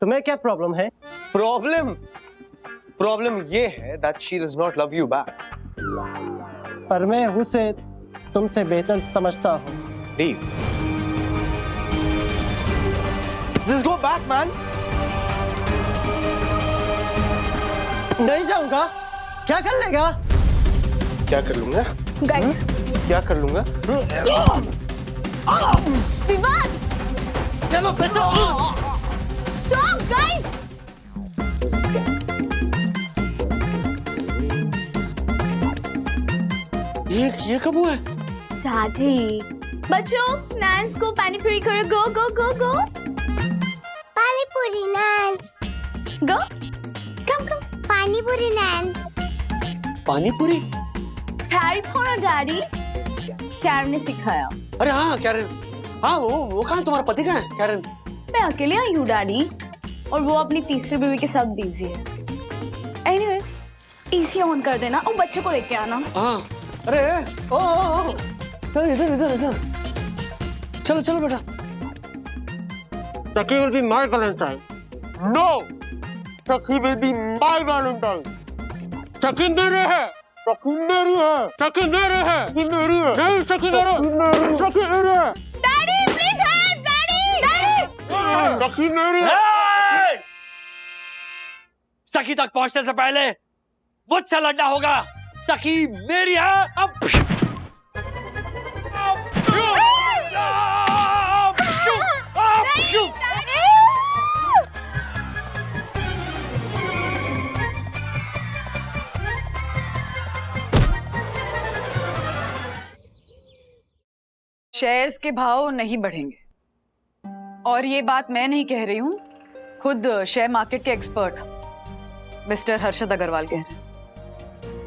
तुम्हें क्या प्रॉब्लम है? प्रॉब्लम ये है that she does not love you back. पर मैं उसे तुमसे बेहतर समझता हूँ। Leave. Just go back, man. नहीं जाऊंगा। क्या कर लेगा? क्या कर लूंगा? गाइस, क्या कर लूंगा? विवाद! चलो बेटा। Stop, guys! ये कब हुआ? चाची, बच्चों, नैंस को पानी पूरी करो। गो गो गो गो। पानी पूरी नैंस। गो। कम कम। पानी पूरी नैंस। पानी पूरी? Harry Potter daddy. कैरन ने सिखाया। अरे हाँ कैरन, हाँ वो कहाँ, तुम्हारा पति कहाँ है कैरन? मैं अकेले आई हूँ डैडी, और वो अपनी तीसरी बीवी के साथ बिजी है। एनीवे, एसी ऑन कर देना और बच्चे को लेके आना। हाँ। अरे ओ इधर चलो चलो बेटा। Chucky will be my Valentine. No. Chucky will be my Valentine. Chucky मेरे है। Chucky मेरी है। Chucky मेरे है। Chucky मेरी है। नहीं Chucky मेरे। Chucky मेरे है। Daddy please help, daddy. Chucky मेरी है। सखी तक पहुंचने से पहले मुझसे लड़ना होगा। सखी मेरी है। अब शेयर्स के भाव नहीं बढ़ेंगे, और ये बात मैं नहीं कह रही हूँ, खुद शेयर मार्केट के एक्सपर्ट मिस्टर हर्षद अग्रवाल कह रहे हैं।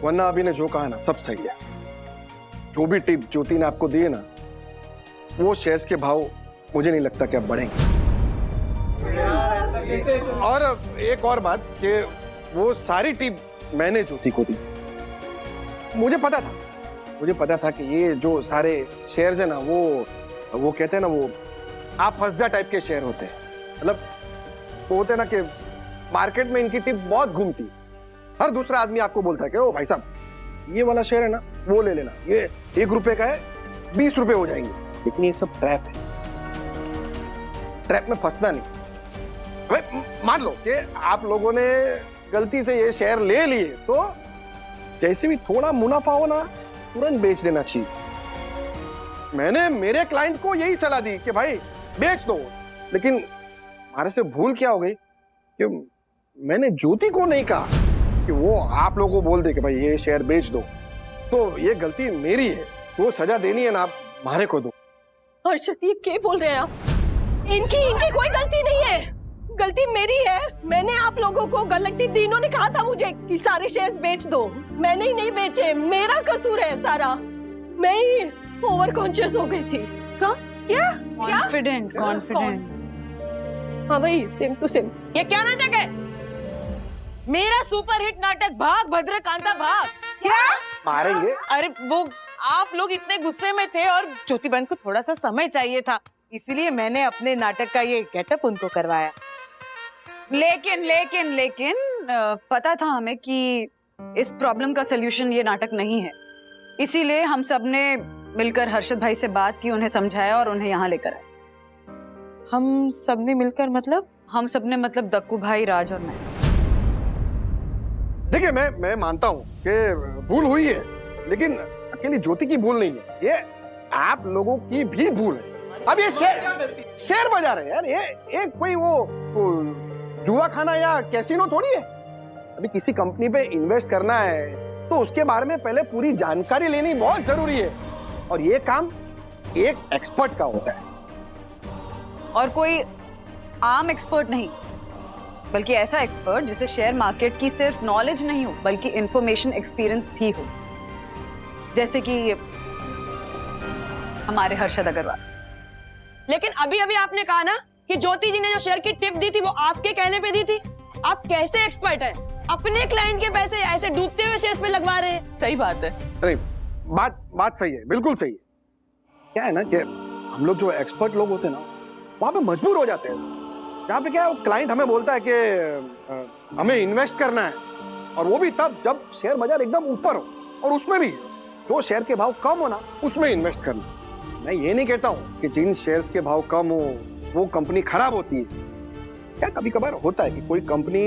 वरना अभी ने जो कहा ना सब सही है। जो भी टिप ज्योति ने आपको दी है ना, वो शेयर्स के भाव मुझे नहीं लगता कि अब बढ़ेंगे। और एक और बात कि वो सारी टिप मैंने ज्योति को दी थी। मुझे पता था कि ये जो सारे शेयर्स है ना, वो कहते हैं ना, वो आप फंस जा टाइप के शेयर होते हैं। मतलब वो होते हैं ना कि मार्केट में इनकी टिप बहुत घूमती। हर दूसरा आदमी आपको बोलता है कि ओ भाई साहब ये वाला शेयर है ना, वो ले लेना, ये 1 रुपए का है, 20 रुपए हो जाएंगे। लेकिन ये सब ट्रैप है। ट्रैप में फंसना नहीं। भाई मान लो कि आप लोगों ने गलती से ये शेयर ले लिए, तो जैसे भी थोड़ा मुनाफा हो ना, तुरंत बेच देना चाहिए। मैंने मेरे क्लाइंट को यही सलाह दी कि भाई बेच दो, लेकिन हमारे से भूल क्या हो गई कि मैंने ज्योति को नहीं कहा कि वो आप लोगों को बोल दे कि भाई ये शेयर बेच दो। तो ये गलती मेरी है, जो सजा देनी है ना आप मारे को दो। हर्षद, ये क्या बोल रहे हैं आप? इनकी कोई गलती नहीं है, गलती मेरी है। मैंने आप लोगों को गलती दी, इन्होंने कहा था मुझे कि सारे शेयर्स बेच दो, मैंने ही नहीं बेचे, मेरा कसूर है सारा। मैं ही ओवर कॉन्शियस हो गई थी। क्या? कॉन्फिडेंट। हाँ भाई, सेम टू सेम। ये क्या नाटक है? मेरा सुपरहिट नाटक भाग भद्र कांता भाग। क्या? मारेंगे? अरे वो आप लोग इतने गुस्से में थे और ज्योति बहन को थोड़ा सा समय चाहिए था, इसलिए मैंने अपने नाटक का ये गेटअप उनको करवाया। लेकिन पता था हमें कि इस प्रॉब्लम का सलूशन ये नाटक नहीं है, इसीलिए हम सब ने मिलकर हर्षद भाई से बात की, उन्हें समझाया और उन्हें यहाँ लेकर आए। हम सबने मिलकर मतलब? हम सबने मतलब दक्कू भाई, राज और मैं। देखिए मैं मानता हूँ कि भूल हुई है, लेकिन अकेली ज्योति की भूल नहीं है, ये आप लोगों की भी भूल है। अब ये शेयर बाजार है यार, ये कोई वो जुआ खाना या कैसीनो थोड़ी है। अभी किसी कंपनी पे इन्वेस्ट करना है तो उसके बारे में पहले पूरी जानकारी लेनी बहुत जरूरी है, और ये काम एक एक्सपर्ट का होता है। और कोई आम एक्सपर्ट नहीं, बल्कि ऐसा एक्सपर्ट जिसे शेयर मार्केट की सिर्फ नॉलेज नहीं हो, बल्कि इंफॉर्मेशन एक्सपीरियंस भी हो, जैसे कि हमारे हर्षद अग्रवाल। लेकिन अभी अभी आपने कहा ना कि ज्योति जी ने जो शेयर की टिप दी थी वो आपके कहने पे दी थी। आप कैसे एक्सपर्ट हैं? अपने क्लाइंट के पैसे ऐसे डूबते हुए शेयर्स पे लगवा रहे हैं। सही बात है। अरे बात सही है, बिल्कुल सही है। क्या है ना कि हम लोग जो एक्सपर्ट लोग होते हैं ना, वहां पे मजबूर हो जाते हैं जहाँ पे क्या है, वो क्लाइंट हमें बोलता है कि हमें इन्वेस्ट करना है, और वो भी तब जब शेयर बाजार एकदम ऊपर हो, और उसमें भी जो शेयर के भाव कम हो ना, उसमें इन्वेस्ट करना। मैं ये नहीं कहता हूँ कि जिन शेयर्स के भाव कम हो वो कंपनी खराब होती है। क्या कभी कभार होता है कि कोई कंपनी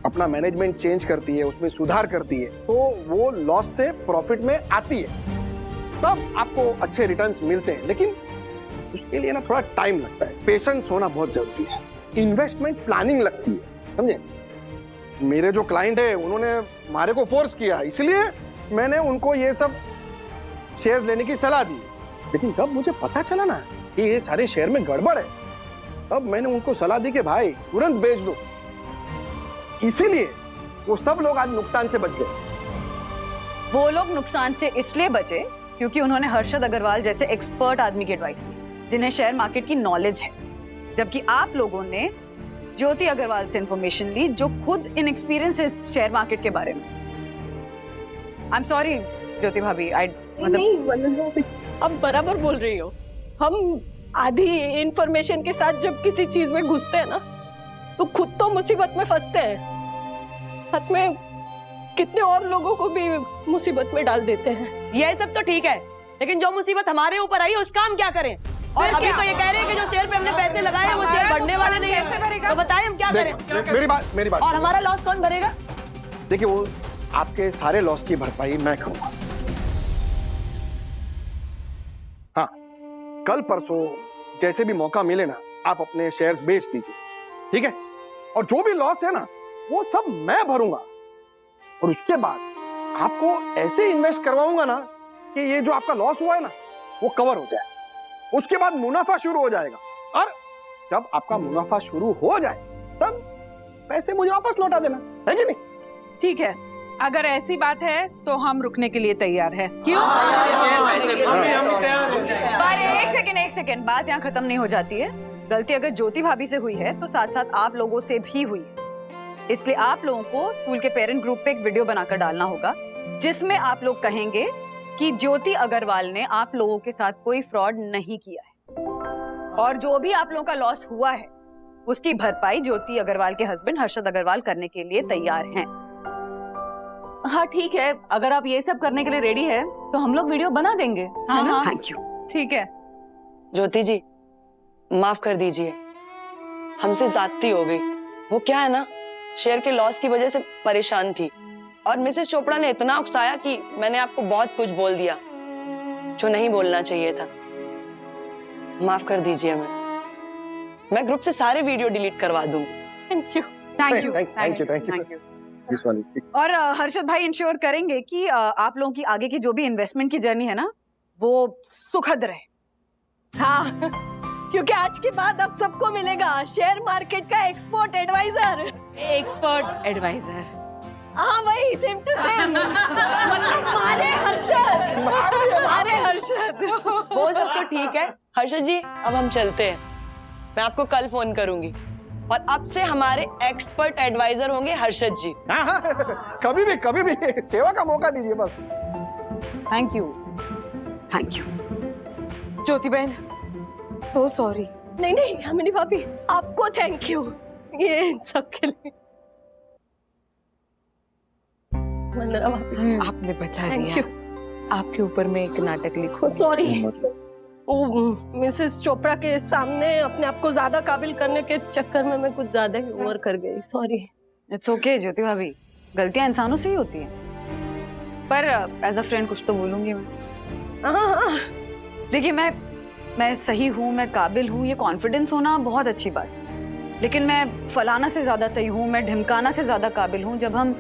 अपना मैनेजमेंट चेंज करती है, उसमें सुधार करती है, तो वो लॉस से प्रॉफिट में आती है, तब आपको अच्छे रिटर्न्स मिलते हैं। लेकिन उसके लिए ना थोड़ा टाइम लगता है, पेशेंस होना बहुत जरूरी है, इन्वेस्टमेंट प्लानिंग लगती है, समझे। मेरे जो क्लाइंट है उन्होंने हमारे को फोर्स किया, इसलिए मैंने उनको ये सब शेयर्स लेने की सलाह दी। लेकिन जब मुझे पता चला ना कि ये सारे शेयर में गड़बड़ है, तब मैंने उनको सलाह दी कि भाई तुरंत बेच दो। इसीलिए वो सब लोग आज नुकसान से बच गए। वो लोग नुकसान से इसलिए बचे क्योंकि उन्होंने हर्षद अग्रवाल जैसे एक्सपर्ट आदमी की एडवाइस ली, जिन्हें शेयर मार्केट की नॉलेज है, जबकि आप लोगों ने ज्योति अग्रवाल से इंफॉर्मेशन ली, जो खुद इनएक्सपीरियंस है शेयर मार्केट के बारे में। आई एम सॉरी ज्योति भाभी, नहीं वंदना भाभी, आप बराबर बोल रही हो। हम आधी इंफॉर्मेशन के साथ जब किसी चीज में घुसते हैं ना, तो खुद तो मुसीबत में फंसते हैं, साथ में कितने और लोगों को भी मुसीबत में डाल देते हैं। ये सब तो ठीक है, लेकिन जो मुसीबत हमारे ऊपर आई है उसका हम क्या करें? और अभी तो ये कह रहे हैं कि जो शेयर पे हमने पैसे लगाए हैं वो शेयर बढ़ने वाले नहीं है, तो बताएं हम क्या करें? मेरी बात और हमारा लॉस कौन भरेगा? देखिए, वो आपके सारे लॉस की भरपाई मैं करूंगा। हाँ, कल परसों जैसे भी मौका मिले ना, आप अपने शेयर्स बेच दीजिए, ठीक है? और जो भी लॉस है ना, वो सब मैं भरूंगा, और उसके बाद आपको ऐसे इन्वेस्ट करवाऊंगा ना कि ये जो आपका लॉस हुआ है ना, वो कवर हो जाए। उसके बाद मुनाफा शुरू हो जाएगा, और जब आपका मुनाफा शुरू हो जाए तब पैसे मुझे वापस लौटा देना, है कि नहीं? ठीक है, अगर ऐसी बात है तो हम रुकने के लिए तैयार है। क्यों? पर एक सेकंड, बात यहाँ खत्म नहीं हो जाती है। गलती अगर ज्योति भाभी से हुई है तो साथ साथ आप लोगों से भी हुई है, इसलिए आप लोगों को स्कूल के पेरेंट ग्रुप पे एक वीडियो बनाकर डालना होगा, जिसमें आप लोग कहेंगे कि ज्योति अग्रवाल ने आप लोगों के साथ कोई फ्रॉड नहीं किया है, और जो भी आप लोगों का लॉस हुआ है उसकी भरपाई ज्योति अग्रवाल के हस्बैंड हर्षद अग्रवाल करने के लिए तैयार हैं। हाँ ठीक है, अगर आप ये सब करने के लिए रेडी है तो हम लोग वीडियो बना देंगे। हाँ, थैंक यू। ठीक है ज्योति जी, माफ कर दीजिए, हमसे ज्यादती हो गई। वो क्या है ना, शेयर के लॉस की वजह से परेशान थी, और मिसेस चोपड़ा ने इतना उकसाया कि मैंने आपको बहुत कुछ बोल दिया जो नहीं बोलना चाहिए था। माफ कर दीजिए, मैं ग्रुप से सारे वीडियो डिलीट करवा दूंगी। Thank you. और हर्षद भाई इंश्योर करेंगे कि आप लोगों की आगे की जो भी इन्वेस्टमेंट की जर्नी है ना, वो सुखद रहे। हाँ, क्योंकि आज के बाद अब सबको मिलेगा शेयर मार्केट का एक्सपर्ट एडवाइजर। हाँ वही, सेम टू सेम। मतलब मारे हर्षद। वो सब तो ठीक है हर्षद जी, अब हम चलते हैं। मैं आपको कल फोन करूंगी, और अब से हमारे एक्सपर्ट एडवाइजर होंगे हर्षद जी। हाँ, कभी भी सेवा का मौका दीजिए बस। Thank you. ज्योति बहन, सो सॉरी। नहीं हमारी भाभी, आपको थैंक यू ये इन सब के लिए। वंदना भाभी, आपने बचा थैंक लिया। आपके ऊपर में एक नाटक लिखो। सॉरी, मिसेस चोपड़ा के सामने अपने आप को ज्यादा काबिल करने के चक्कर में मैं कुछ ज्यादा ही ओवर कर गई, सॉरी। इट्स ओके ज्योति भाभी, गलतियां इंसानों से ही होती हैं, पर एज अ फ्रेंड कुछ तो बोलूंगी मैं। हाँ। देखिए, मैं सही हूँ, मैं काबिल हूँ, ये कॉन्फिडेंस होना बहुत अच्छी बात है, लेकिन मैं फलाना से ज्यादा सही हूँ, मैं ढिमकाना से ज्यादा काबिल हूँ, जब हम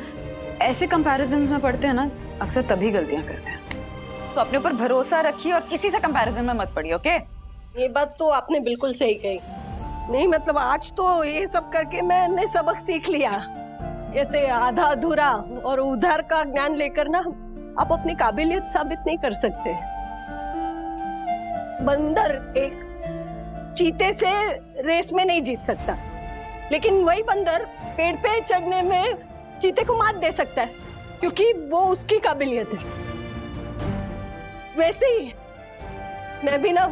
ऐसे कंपैरिजन में पढ़ते हैं ना, अक्सर तभी गलतियां करते हैं। तो अपने ऊपर भरोसा रखिए और किसी से कंपैरिजन में मत पड़िए, ओके? ये बात तो आपने बिल्कुल सही कही। नहीं मतलब आज तो ये सब करके मैंने सबक सीख लिया। ऐसे आधा अधूरा और उधर का ज्ञान लेकर ना आप अपनी काबिलियत साबित नहीं कर सकते। बंदर एक चीते से रेस में नहीं जीत सकता, लेकिन वही बंदर पेड़ पे चढ़ने में चीते को मात दे सकता है, क्योंकि वो उसकी काबिलियत है। वैसे ही मैं भी ना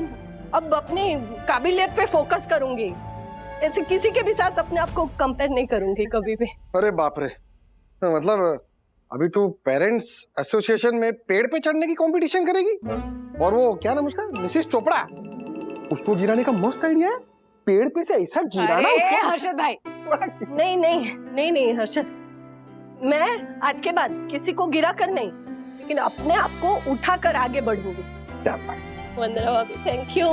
अब अपनी काबिलियत पे फोकस करूंगी, ऐसे किसी के भी साथ अपने आप को कंपेयर नहीं करूंगी कभी भी। अरे बाप रे, तो मतलब अभी तू पेरेंट्स एसोसिएशन में पेड़ पे चढ़ने की कंपटीशन करेगी? और वो क्या नाम उसका, मिसेस चोपड़ा, उसको गिराने का मस्त आइडिया है। पेड़ पे से ऐसा गिराना अरे उसको। हर्षद भाई, नहीं नहीं नहीं नहीं हर्षद, मैं आज के बाद किसी को गिरा कर नहीं, लेकिन अपने आप को उठा कर आगे बढ़ूंगी। वंदना भाभी, थैंक यू।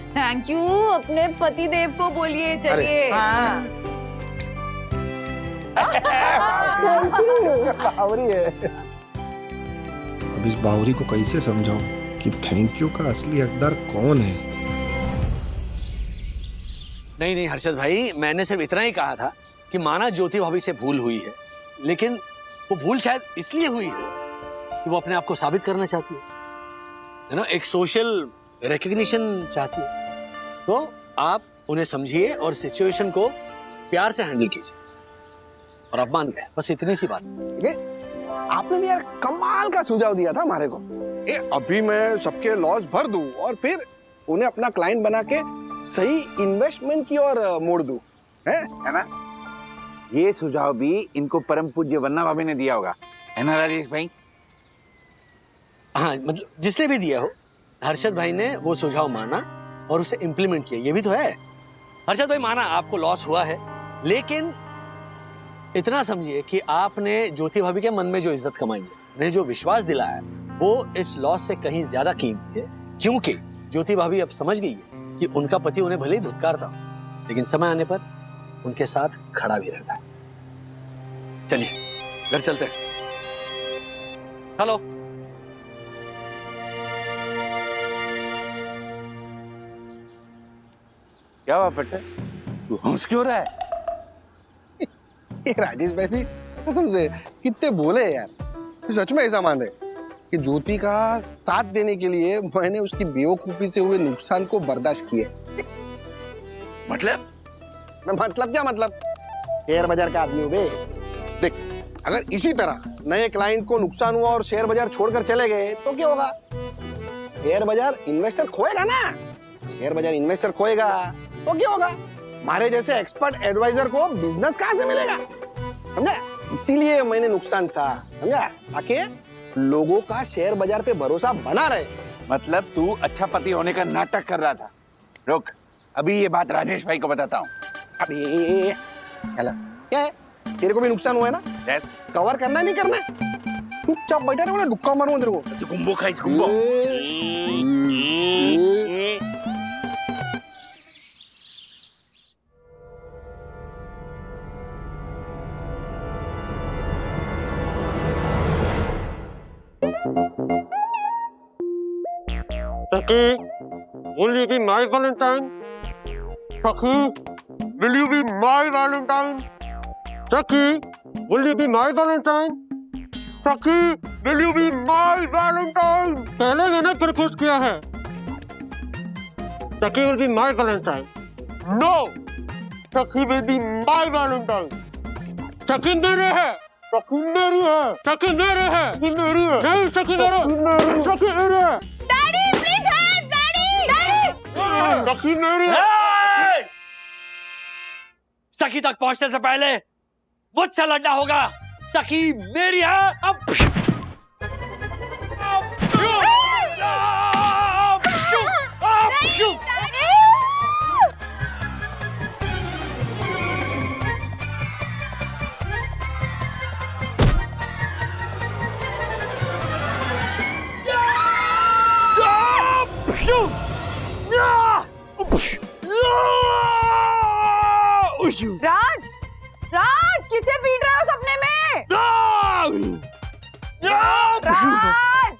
थैंक यू अपने पति देव को बोलिए। चलिए। हाँ। बावरी है। अब इस बावरी को कैसे समझाऊं कि थैंक यू का असली हकदार कौन है? नहीं नहीं हर्षद भाई, मैंने सिर्फ इतना ही कहा था कि माना ज्योति भाभी से भूल हुई है, लेकिन वो भूल शायद इसलिए हुई है कि वो अपने आप को साबित करना चाहती है ना, एक सोशल रिकग्निशन चाहती है। तो आप उन्हें समझिए और सिचुएशन को प्यार से हैंडल कीजिए और आप मान गए, बस इतनी सी बात। आपने भी यार कमाल का सुझाव दिया था हमारे को। अभी मैं सबके लॉस भर दूं और फिर उन्हें अपना क्लाइंट बना के सही इन्वेस्टमेंट की ओर मोड़ दूं, है ना? ये सुझाव भी इनको परम पूज्य वन्ना भाभी ने दिया होगा, है ना राजेश भाई? हाँ, मतलब जिसने भी दिया हो, हर्षद भाई ने वो सुझाव माना और उसे इम्प्लीमेंट किया, ये भी तो है। हर्षद भाई, माना आपको लॉस हुआ है, लेकिन इतना समझिए कि आपने ज्योति भाभी के मन में जो इज्जत कमाई है, उन्हें जो विश्वास दिलाया है, वो इस लॉस से कहीं ज्यादा कीमती है, क्योंकि ज्योति भाभी अब समझ गई है कि उनका पति उन्हें भले ही धुतकारता हो, लेकिन समय आने पर उनके साथ खड़ा भी रहता है। चलिए घर चलते हैं। हेलो। क्या हुआ पट्टे, तू हंस क्यों रहा है? ये राजेश भाई भी कसम से कितने बोले यार। तो सच में ऐसा मान रहे कि ज्योति का साथ देने के लिए मैंने उसकी बेवकूफी से हुए नुकसान को बर्दाश्त किए। मतलब क्या मतलब? शेयर बाजार का आदमी हो बे। देख, अगर इसी तरह नए क्लाइंट को नुकसान हुआ और शेयर बाजार छोड़कर चले गए तो क्या होगा? शेयर बाजार इन्वेस्टर खोएगा ना। शेयर बाजार इन्वेस्टर खोएगा तो क्या होगा? हमारे जैसे एक्सपर्ट एडवाइजर को बिजनेस कहां से मिलेगा? समझा? इसीलिए मैंने नुकसान सहा, समझा, ताकि लोगों का शेयर बाजार पे भरोसा बना रहे। मतलब तू अच्छा पति होने का नाटक कर रहा था। रुक, अभी ये बात राजेश भाई को बताता हूँ। अभी क्या है? तेरे को भी नुकसान हुआ है ना? कवर करना नहीं करना? चुपचाप बैठा रहो ना, डुक्का मारूंगा तेरे को। गुम्बो खाई gumboot. Saki, will you be my Valentine? Saki, will you be my Valentine? Saki, will you be my Valentine? Saki, will you be my Valentine? पहले मैंने प्रपोज किया है। Saki will be my Valentine. No, Saki will be my Valentine. Saki मेरे है। Saki मेरी है। Saki मेरे है। Saki मेरी है। नहीं, Saki मेरे। Saki मेरे है। Daddy please help, daddy. सखी मेरी है। सखी तक पहुंचने से पहले मुझसे लड़ना होगा। सखी मेरी है। अब राज, राज किसे पीट रहे हो सपने में? राज,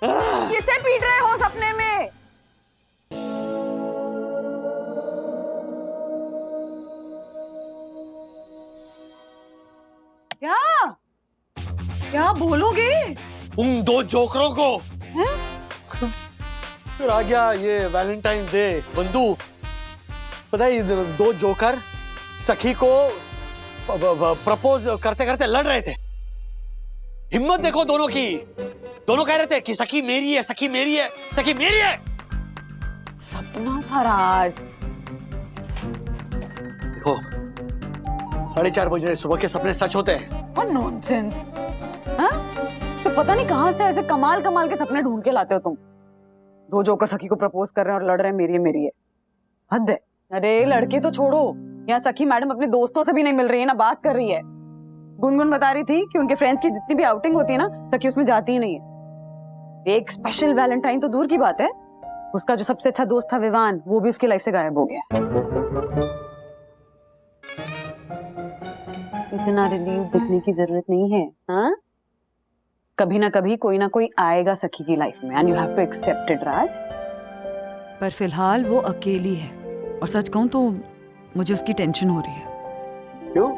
किसे पीट रहे हो सपने में? क्या क्या बोलोगे? उन दो जोकरों को। फिर आ गया ये वैलेंटाइन डे। बंधु, पता है, दो जोकर सखी को प्रपोज करते करते लड़ रहे थे। हिम्मत देखो दोनों की। दोनों कह रहे थे कि सखी मेरी है, सखी मेरी है, सखी मेरी है। सपना था राज। देखो, 4:30 बजे सुबह के सपने सच होते हैं। What nonsense! हाँ? तो पता नहीं कहाँ से ऐसे कमाल कमाल के सपने ढूंढ के लाते हो तुम। 2 जोकर सखी को प्रपोज कर रहे हैं और लड़ रहे हैं मेरी है। हद है। अरे लड़के तो छोड़ो, यहाँ सखी मैडम अपने दोस्तों से भी नहीं मिल रही है, ना बात कर रही है। गुनगुन बता रही थी कि उनके फ्रेंड्स की जितनी भी आउटिंग होती है ना, सखी उसमें जाती ही नहीं है। एक स्पेशल वैलेंटाइन तो दूर की बात है, उसका जो सबसे अच्छा दोस्त था विवान, वो भी उसकी लाइफ से गायब हो गया। इतना रिलीव दिखने की जरूरत नहीं है। हाँ, कभी ना कभी कोई ना कोई आएगा सखी की लाइफ में, and you have to accept it Raj. पर फिलहाल वो अकेली है, और सच कहूं तो मुझे उसकी टेंशन हो रही है। क्यों?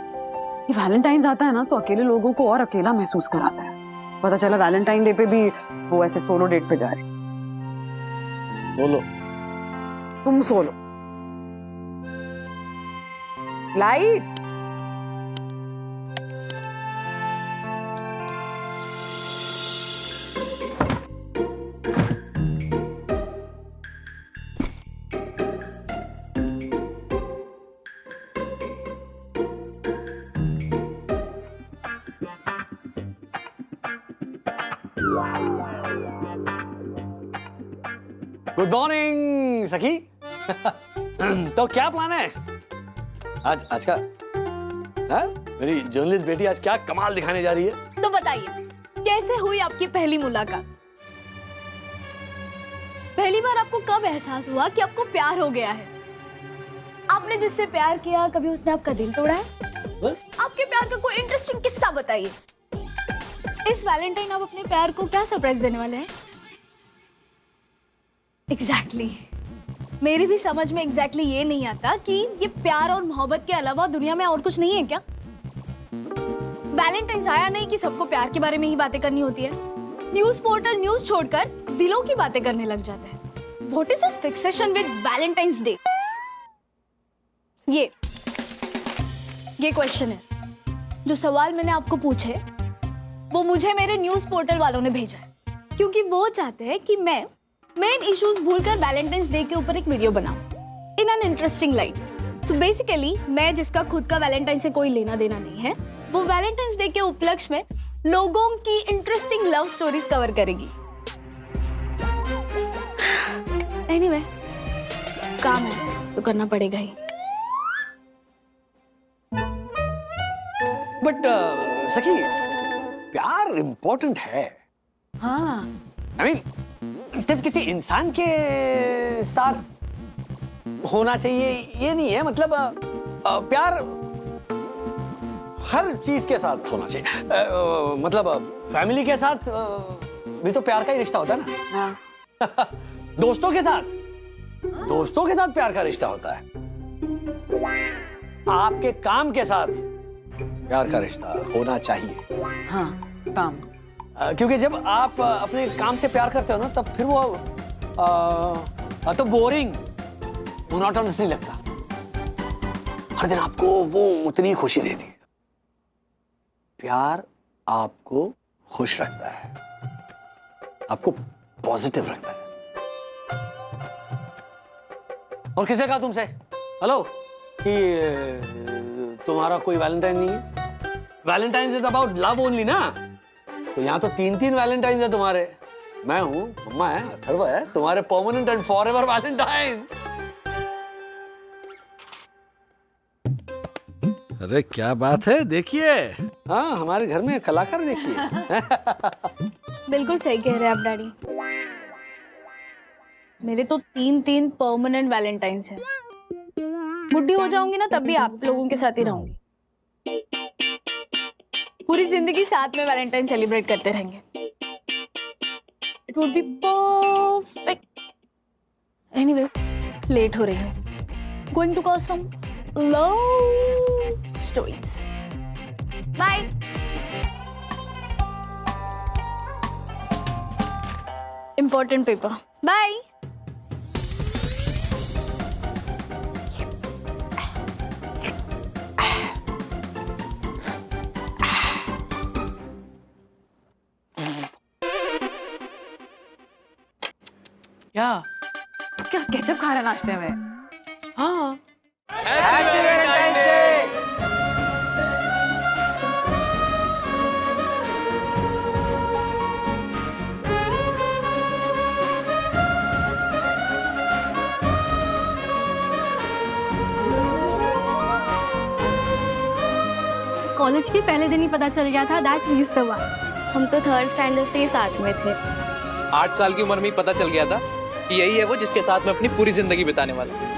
ये वैलेंटाइंस आता है ना, तो अकेले लोगों को और अकेला महसूस कराता है। पता चला वैलेंटाइन डे पे भी वो ऐसे सोलो डेट पे जा रही। बोलो। तुम सोलो। लाइट। गुड मॉर्निंग सखी। तो क्या प्लान है आज का? हाँ? मेरी जर्नलिस्ट बेटी आज क्या कमाल दिखाने जा रही है? तो बताइए, कैसे हुई आपकी पहली मुलाकात? पहली बार आपको कब एहसास हुआ कि आपको प्यार हो गया है? आपने जिससे प्यार किया, कभी उसने आपका दिल तोड़ा है? आपके प्यार का कोई इंटरेस्टिंग किस्सा बताइए। इस वैलेंटाइन आप अपने प्यार को क्या सरप्राइज देने वाले हैं? एग्जैक्टली। मेरी भी समझ में एग्जैक्टली ये नहीं आता कि ये प्यार और मोहब्बत के अलावा दुनिया में और कुछ नहीं है क्या? वैलेंटाइन्स आया नहीं कि सबको प्यार के बारे में ही बातें करनी होती है। न्यूज़ पोर्टल न्यूज़ छोड़कर दिलों की बातें करने लग जाते हैं। What is this fixation with Valentine's day? ये क्वेश्चन है। जो सवाल मैंने आपको पूछे वो मुझे मेरे न्यूज़ पोर्टल वालों ने भेजा है, क्योंकि वो चाहते हैं कि मैं मेन इश्यूज भूलकर वैलेंटाइंस डे के ऊपर एक वीडियो बनाऊं in an interesting light. So basically मैं, जिसका खुद का वैलेंटाइन से कोई लेना देना नहीं है, वो वैलेंटाइंस डे के उपलक्ष्य में लोगों की इंटरेस्टिंग लव स्टोरीज कवर करेगी। एनीवे, काम है तो करना पड़ेगा ही। बट सखी, प्यार इंपॉर्टेंट है। हाँ, I mean, सिर्फ किसी इंसान के साथ होना चाहिए ये नहीं है। मतलब प्यार हर चीज के साथ होना चाहिए। मतलब फैमिली के साथ भी तो प्यार का ही रिश्ता होता है ना। हाँ। दोस्तों के साथ प्यार का रिश्ता होता है। आपके काम के साथ प्यार का रिश्ता होना चाहिए। हाँ, काम। क्योंकि जब आप अपने काम से प्यार करते हो ना, तब फिर वो तो बोरिंग, मोनोटोनस नहीं लगता। हर दिन आपको वो उतनी खुशी देती है। प्यार आपको खुश रखता है, आपको पॉजिटिव रखता है। और किसने कहा तुमसे हेलो कि तुम्हारा कोई वैलेंटाइन नहीं है? Valentine is about love only ना। तो यहाँ तो 3 वैलेंटाइन है तुम्हारे। मैं हूँ, मम्मा है, अथर्व है, तुम्हारे परमानेंट एंड फॉरएवर वैलेंटाइन। अरे क्या बात है, देखिए। हाँ, हमारे घर में कलाकार देखिए। बिल्कुल सही कह रहे हैं आप डैडी। मेरे तो 3 परमानेंट वैलेंटाइन्स हैं। बुढ़ी हो जाऊंगी ना, तब भी आप लोगों के साथ ही रहूंगी। पूरी जिंदगी साथ में वैलेंटाइन सेलिब्रेट करते रहेंगे। It would be perfect. Anyway, late हो रही है। Going to cause some love stories. Bye. Important paper. Bye. क्या क्या केचप खा रहे नाश्ते में? हाँ, कॉलेज के पहले दिन ही पता चल गया था that he is the one. हम तो 3rd स्टैंडर्ड से ही साथ में थे। 8 साल की उम्र में ही पता चल गया था कि यही है वो जिसके साथ मैं अपनी पूरी जिंदगी बिताने वाला हूं।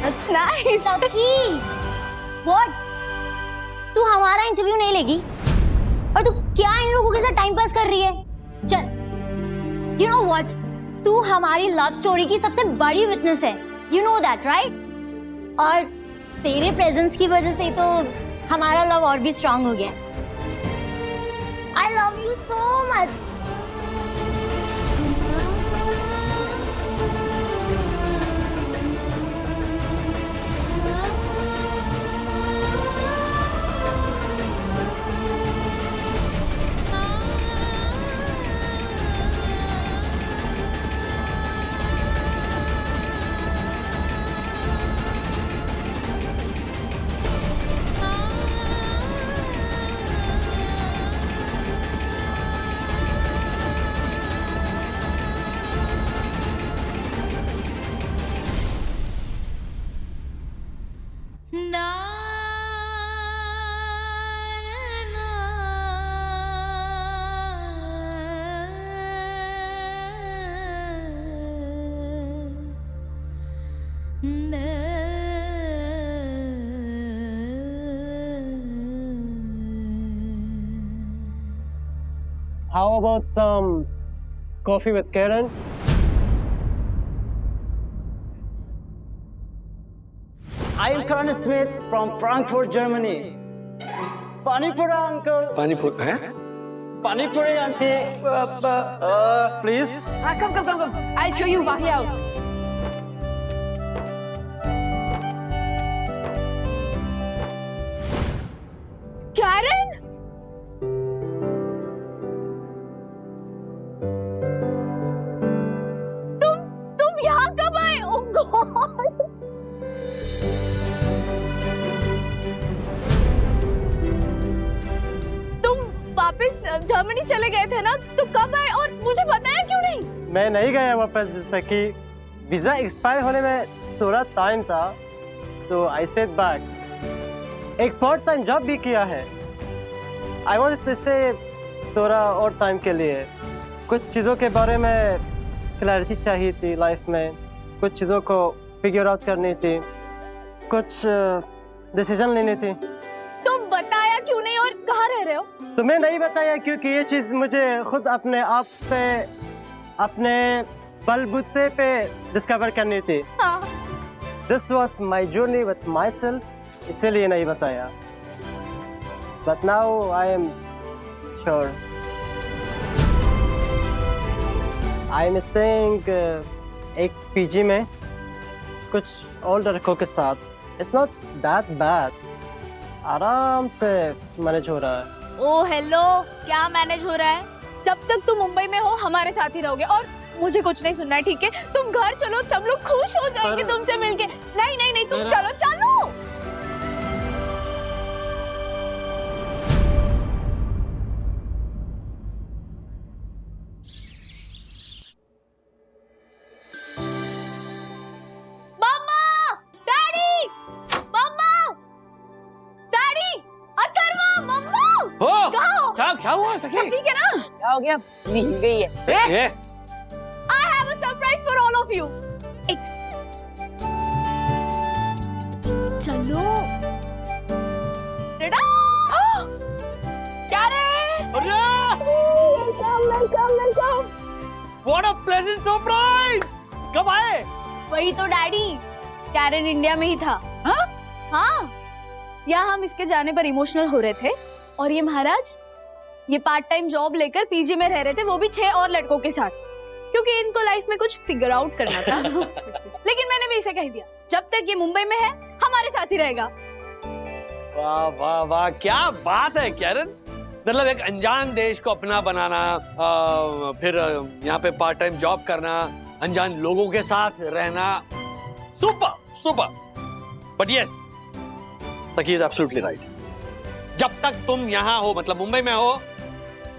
That's nice. What? तू हमारा इंटरव्यू नहीं लेगी और तू क्या इन लोगों के साथ टाइम पास कर रही है? चल, you know what? तू हमारी लव स्टोरी की सबसे बड़ी विटनेस है. You know that, right? और तेरे प्रेजेंस की वजह से तो हमारा लव और भी स्ट्रांग हो गया. I love you so much. How about some coffee with Karen? I am Karen Smith from Frankfurt, Germany. Panipura uncle. पानीपुर है? Panipuri auntie. Please. Come. I'll show you Wahi House. Karen? तुम यहाँ कब आए? Oh God! तुम वापस Germany चले गए थे ना? तो कब आए और मुझे बताया क्यों नहीं? मैं नहीं गया वापस, जैसा कि वीजा एक्सपायर होने में थोड़ा टाइम था, तो आई स्टेड बैक. एक पार्ट टाइम जॉब भी किया है. आई वांटेड टू स्टे थोड़ा और टाइम के लिए. कुछ चीज़ों के बारे में क्लैरिटी चाहिए थी लाइफ में. कुछ चीज़ों को फिगर आउट करनी थी. कुछ डिसीजन लेनी थी. तुम बताया क्यों नहीं और कहाँ रह रहे हो? तुम्हें नहीं बताया क्योंकि ये चीज़ मुझे खुद अपने आप पे, अपने बलबूते पे डिस्कवर करनी थी. This was my journey with myself, इसलिए नहीं बताया. But now I am sure. I am staying एक पीजी में कुछ और लड़कों के साथ. It's not that bad. आराम से मैनेज हो रहा है. ओह हेलो, क्या मैनेज हो रहा है? जब तक तुम मुंबई में हो हमारे साथ ही रहोगे और मुझे कुछ नहीं सुनना है, ठीक है? तुम घर चलो, सब लोग खुश हो जाएंगे तुमसे मिलके. नहीं तुम चलो. क्या हुआ सखी? ठीक है ना? क्या हो गया? भीग गई है. I have a surprise for all of you. चलो. रेडा? क्या रे? Welcome. What a pleasant surprise! कब आए? वही तो डैडी. कैरन इंडिया में ही था. हाँ? यहाँ हम इसके जाने पर इमोशनल हो रहे थे और ये महाराज ये पार्ट टाइम जॉब लेकर पीजी में रह रहे थे, वो भी 6 और लड़कों के साथ, क्योंकि इनको लाइफ में कुछ फिगर आउट करना था। लेकिन मैंने भी इसे कह दिया जब तक ये मुंबई में है हमारे साथ ही रहेगा। वाह वाह वाह, क्या बात है कैरन। मतलब एक अनजान देश को अपना बनाना, फिर यहाँ पे पार्ट टाइम जॉब करना, अनजान लोगों के साथ रहना, सुपर सुपर। बट यस, सकी इज एब्सोल्युटली राइट। जब तक तुम यहाँ हो, मतलब मुंबई में हो,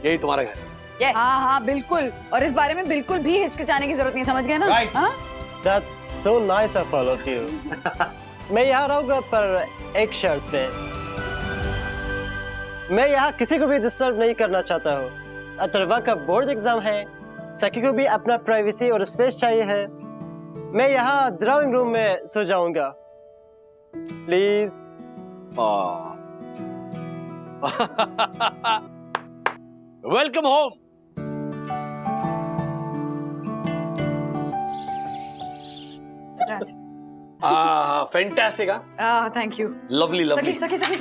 यही तुम्हारा घर है। हाँ हाँ बिल्कुल, और इस बारे में बिल्कुल भी हिचकिचाने की जरूरत नहीं, समझ गए ना? Right. हाँ? That's so nice of all of you. मैं यहाँ रहूँगा पर एक शर्त पे। मैं यहाँ किसी को भी डिस्टर्ब नहीं करना चाहता हूँ। अथर्वा का बोर्ड एग्जाम है, सकी को भी अपना प्राइवेसी और स्पेस चाहिए है। मैं यहाँ ड्राइंग रूम में सो जाऊँगा, please. Welcome home. Fantastic. Thank you. Lovely lovely. सखी सखी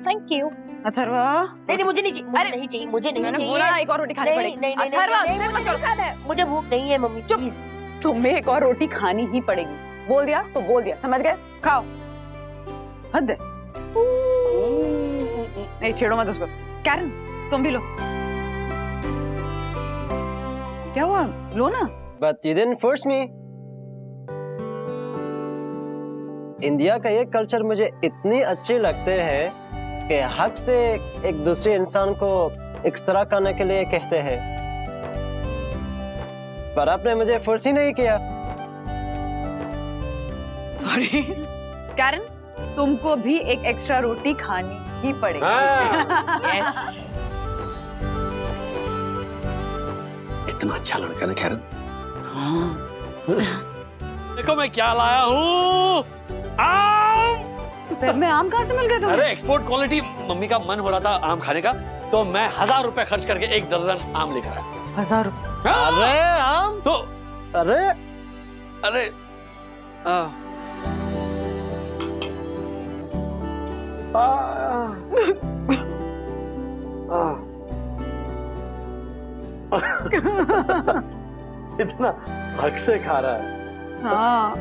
थैंक यू। अथर्वा, नहीं मुझे नहीं चाहिए, अरे नहीं चाहिए, मुझे नहीं मैंने चाहिए। बोला एक और रोटी खानी पड़ेगी। नहीं अथर्वा, नहीं, मुझे नहीं खाना है, मुझे भूख नहीं है मम्मी। चुप। तुम्हें एक और रोटी खानी ही पड़ेगी। बोल दिया तो बोल दिया, समझ गए? खाओ। हद है। नहीं छेड़ो मत उसको। कैरन, तुम भी लो। क्या हुआ? लो ना। But you didn't force me. India का ये कल्चर मुझे इतनी अच्छी लगते हैं कि हक से एक दूसरे इंसान को इस तरह करने के लिए कहते हैं, पर आपने मुझे फोर्स ही नहीं किया। सॉरी कैरन, तुमको भी एक एक्स्ट्रा रोटी खानी ही पड़ेगी। यस। इतना अच्छा लड़का ना कैरन। देखो मैं क्या लाया हूँ, आम। फिर में आम कहाँ से मिल गए तुम्हें? अरे एक्सपोर्ट क्वालिटी। मम्मी का मन हो रहा था आम खाने का, तो मैं 1000 रुपए खर्च करके 1 दर्जन आम लेकर आया। 1000 रुपए? अरे आम तो अरे अरे इतना हक से खा रहा है। हाँ।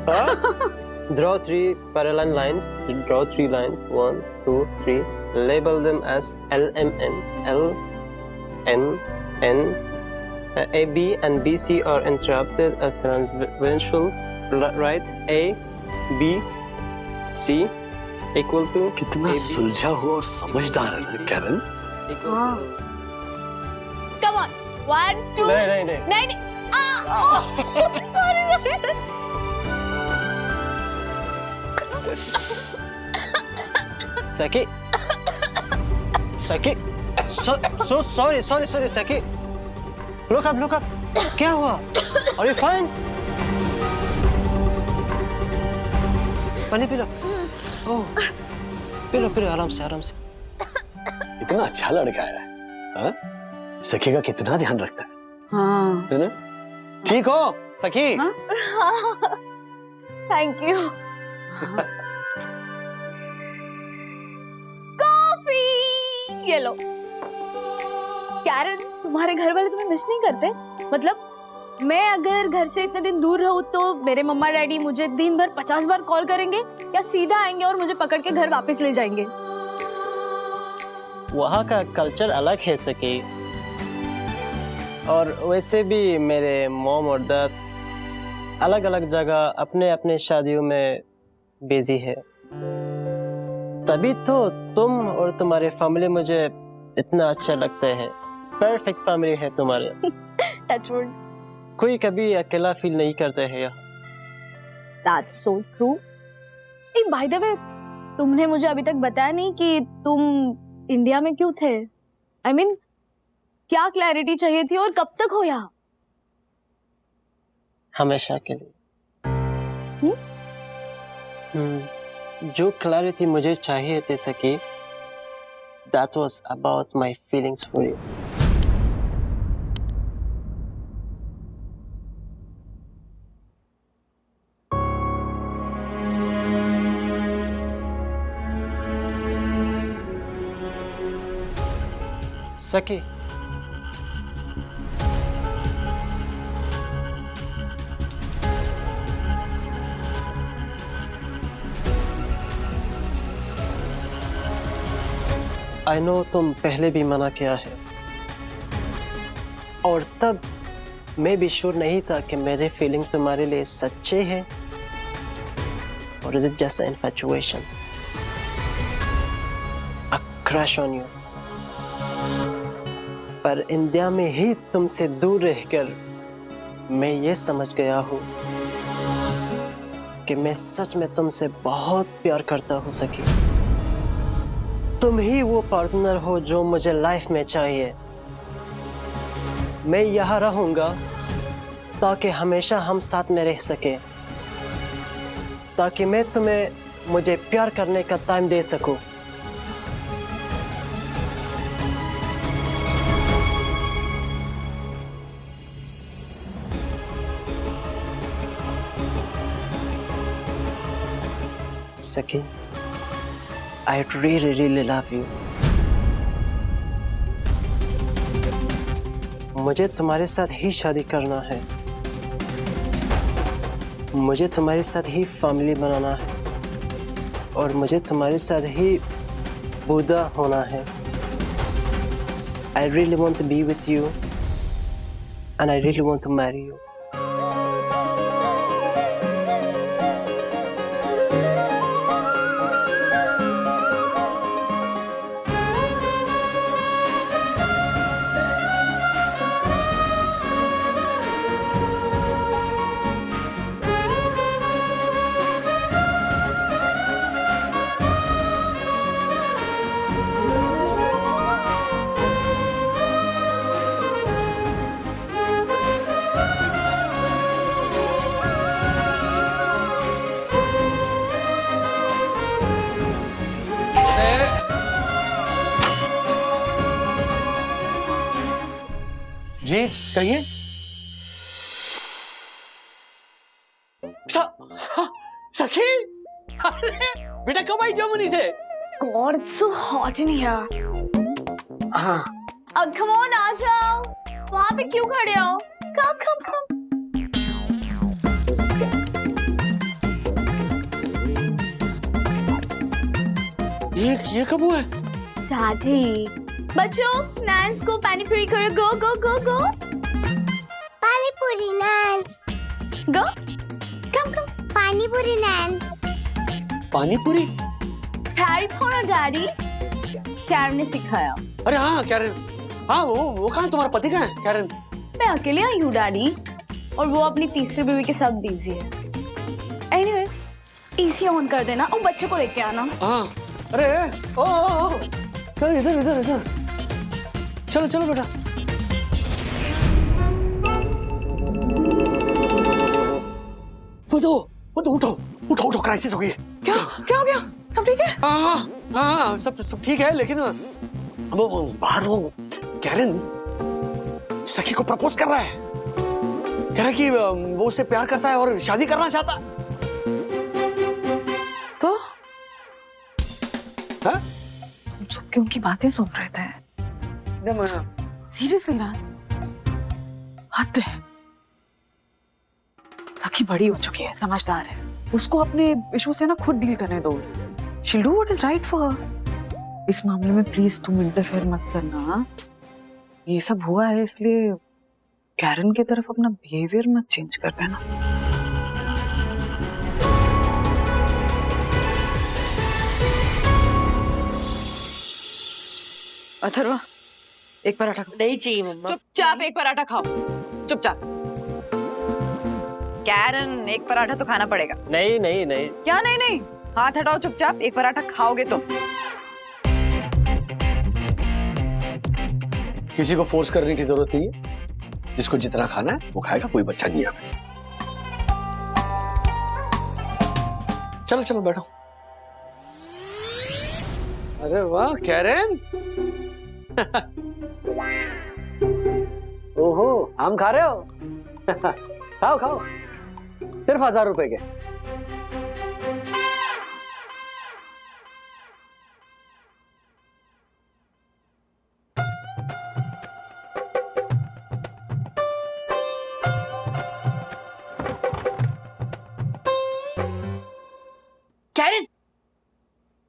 Draw 3 parallel lines. Draw 3 lines. 1, 2, 3. Label them as LMN, L, M, N. AB and BC are interrupted at transversal right. A, B, C equal to. कितना AB सुलझा हुआ और समझदार है ना कैरन। हाँ। Come on. 1, 2. नहीं। नहीं। Sorry. Saki. So sorry, Saki. Look up. क्या हुआ? Are you fine? पानी P low. Oh, P low आराम से। इतना अच्छा लड़का है, हाँ? सखी का कितना ध्यान रखता है, हाँ। है ना? ठीक हो सखी? Thank you. कॉफी ये लो। कैरन, तुम्हारे घर वाले तुम्हें मिस नहीं करते? मतलब मैं अगर घर से इतने दिन दूर रहूं तो मेरे मम्मा डैडी मुझे दिन भर 50 बार कॉल करेंगे या सीधा आएंगे और मुझे पकड़ के घर वापस ले जाएंगे? वहाँ का कल्चर अलग है सकी, और वैसे भी मेरे मॉम और डैड अलग अलग जगह अपने अपने शादियों में बिजी है, तभी तो तुम और तुम्हारे फैमिली मुझे इतना अच्छा लगता है। परफेक्ट फैमिली है तुम्हारे। Touch wood. कोई कभी अकेला फील नहीं करते हैं यहाँ। That's so true. एक बाय द वे, तुमने मुझे अभी तक बताया नहीं कि तुम इंडिया में क्यों थे? I mean, क्या क्लैरिटी चाहिए थी और कब तक हो यहाँ? हमेशा के लिए। जो क्लैरिटी मुझे चाहिए थी सकी, that was about my feelings for you. सकी, आई नो तुम पहले भी मना किया है, और तब मैं भी श्योर नहीं था कि मेरे फीलिंग तुम्हारे लिए सच्चे हैं और is it just an infatuation, a crush on you. पर इंडिया में ही तुमसे दूर रहकर मैं ये समझ गया हूँ कि मैं सच में तुमसे बहुत प्यार करता हूँ सखी। तुम ही वो पार्टनर हो जो मुझे लाइफ में चाहिए। मैं यहाँ रहूंगा ताकि हमेशा हम साथ में रह सके, ताकि मैं तुम्हें मुझे प्यार करने का टाइम दे सकूं। सखी, I really love you. मुझे तुम्हारे साथ ही शादी करना है, मुझे तुम्हारे साथ ही फैमिली बनाना है, और मुझे तुम्हारे साथ ही बूढ़ा होना है। I really want to be with you and I really want to marry you. जी कहिए। सखी, अरे बेटा कब आई जर्मनी से? God, it's so hot in here. हाँ। Come on, आ जाओ। वहाँ पे क्यों खड़े हो? Come, come, come. ये कब हुआ? चाची, बच्चों, नैन्स को पानी पूरी करो। Go, go, go, go. पानी पूरी नैन्स। Go. Come, come. पानी पूरी नैन्स। पानी पूरी? Harry Potter daddy. कैरन ने सिखाया। अरे हाँ कैरन, हाँ वो कहाँ, तुम्हारा पति कहाँ है कैरन? मैं अकेले आई हूँ डैडी, और वो अपनी तीसरी बीवी के साथ बिजी है। एनीवे, एसी ऑन कर देना और बच्चे को लेके आना। हाँ, अरे ओ इधर इधर इधर, चलो चलो बेटा। वो तो उठो, क्राइसिस हो गई। क्या हो गया? सब ठीक है? हाँ सब ठीक है, लेकिन वो बाहर वो कैरन सखी को प्रपोज कर रहा है, कह रहा है कि वो उससे प्यार करता है और शादी करना चाहता। तो हाँ? छुप के उनकी बातें सुन रहे थे। सीरियसली ना, हद है। सखी बड़ी हो चुकी है, समझदार है, उसको अपने इशू से ना खुद डील करने दो। She'll do what is right for her. इस मामले में प्लीज तुम इंटरफेयर मत करना। ये सब हुआ है इसलिए कैरन की तरफ अपना बिहेवियर मत चेंज कर देना। अथर्वा, एक पराठा खाओ। नहीं चाहिए मम्मा। चुपचाप एक पराठा खाओ, चुपचाप। कैरन, एक पराठा तो खाना पड़ेगा। नहीं नहीं नहीं। क्या नहीं नहीं? हाथ हटाओ चुपचाप, एक पराठा खाओगे तुम। किसी को फोर्स करने की जरूरत नहीं है, जिसको जितना खाना है वो खाएगा, कोई बच्चा नहीं है। चलो चलो बैठो। अरे वाह कैरन, ओहो आम खा रहे हो? खाओ खाओ, सिर्फ 1000 रुपए के।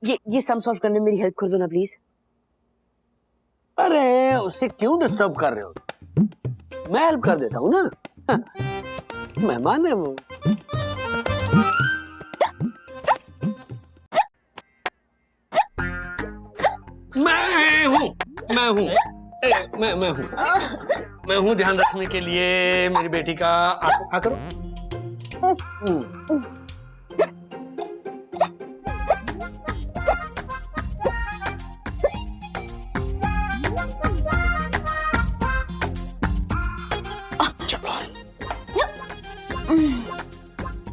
ये सम सॉल्व करने में मेरी हेल्प कर दो ना प्लीज। अरे उससे क्यों डिस्टर्ब कर रहे हो? मैं हेल्प कर देता हूँ ना, मेहमान है वो। मैं हूँ ध्यान रखने के लिए मेरी बेटी का। आ करो।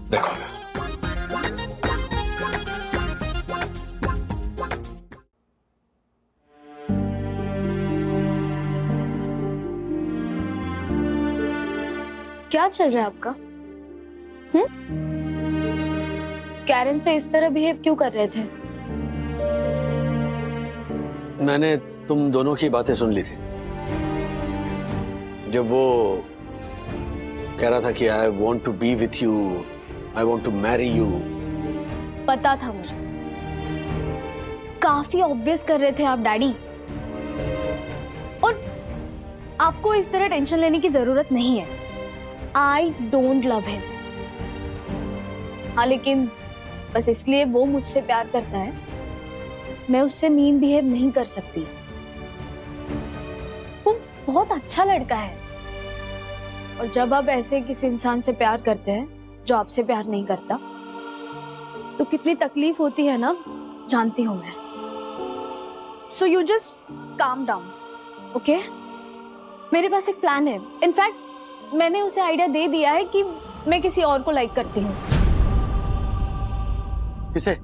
देखो क्या चल रहा है आपका? कैरन से इस तरह बिहेव क्यों कर रहे थे? मैंने तुम दोनों की बातें सुन ली थी जब वो कह रहा था कि I want to be with you, I want to marry you. पता था मुझे, काफी ऑब्वियस कर रहे थे आप डैडी, और आपको इस तरह टेंशन लेने की जरूरत नहीं है। I don't love him. हाँ, लेकिन बस इसलिए वो मुझसे प्यार करता है, मैं उससे मीन बिहेव नहीं कर सकती। वो बहुत अच्छा लड़का है, और जब आप ऐसे किसी इंसान से प्यार करते हैं जो आपसे प्यार नहीं करता, तो कितनी तकलीफ होती है ना, जानती हूं मैं। So you just calm down, okay? मेरे पास एक प्लान है। इनफैक्ट मैंने उसे आइडिया दे दिया है कि मैं किसी और को लाइक करती हूँ। किसे?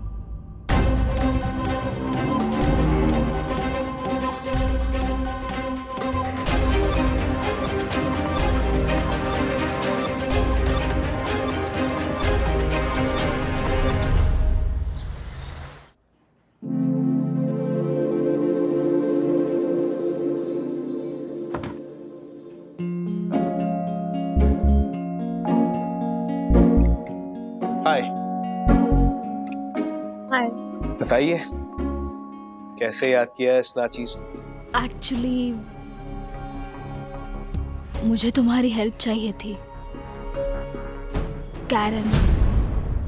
हाय। हाय। बताइए कैसे याद किया इस नाचीज को? एक्चुअली मुझे तुम्हारी हेल्प चाहिए थी। कैरन,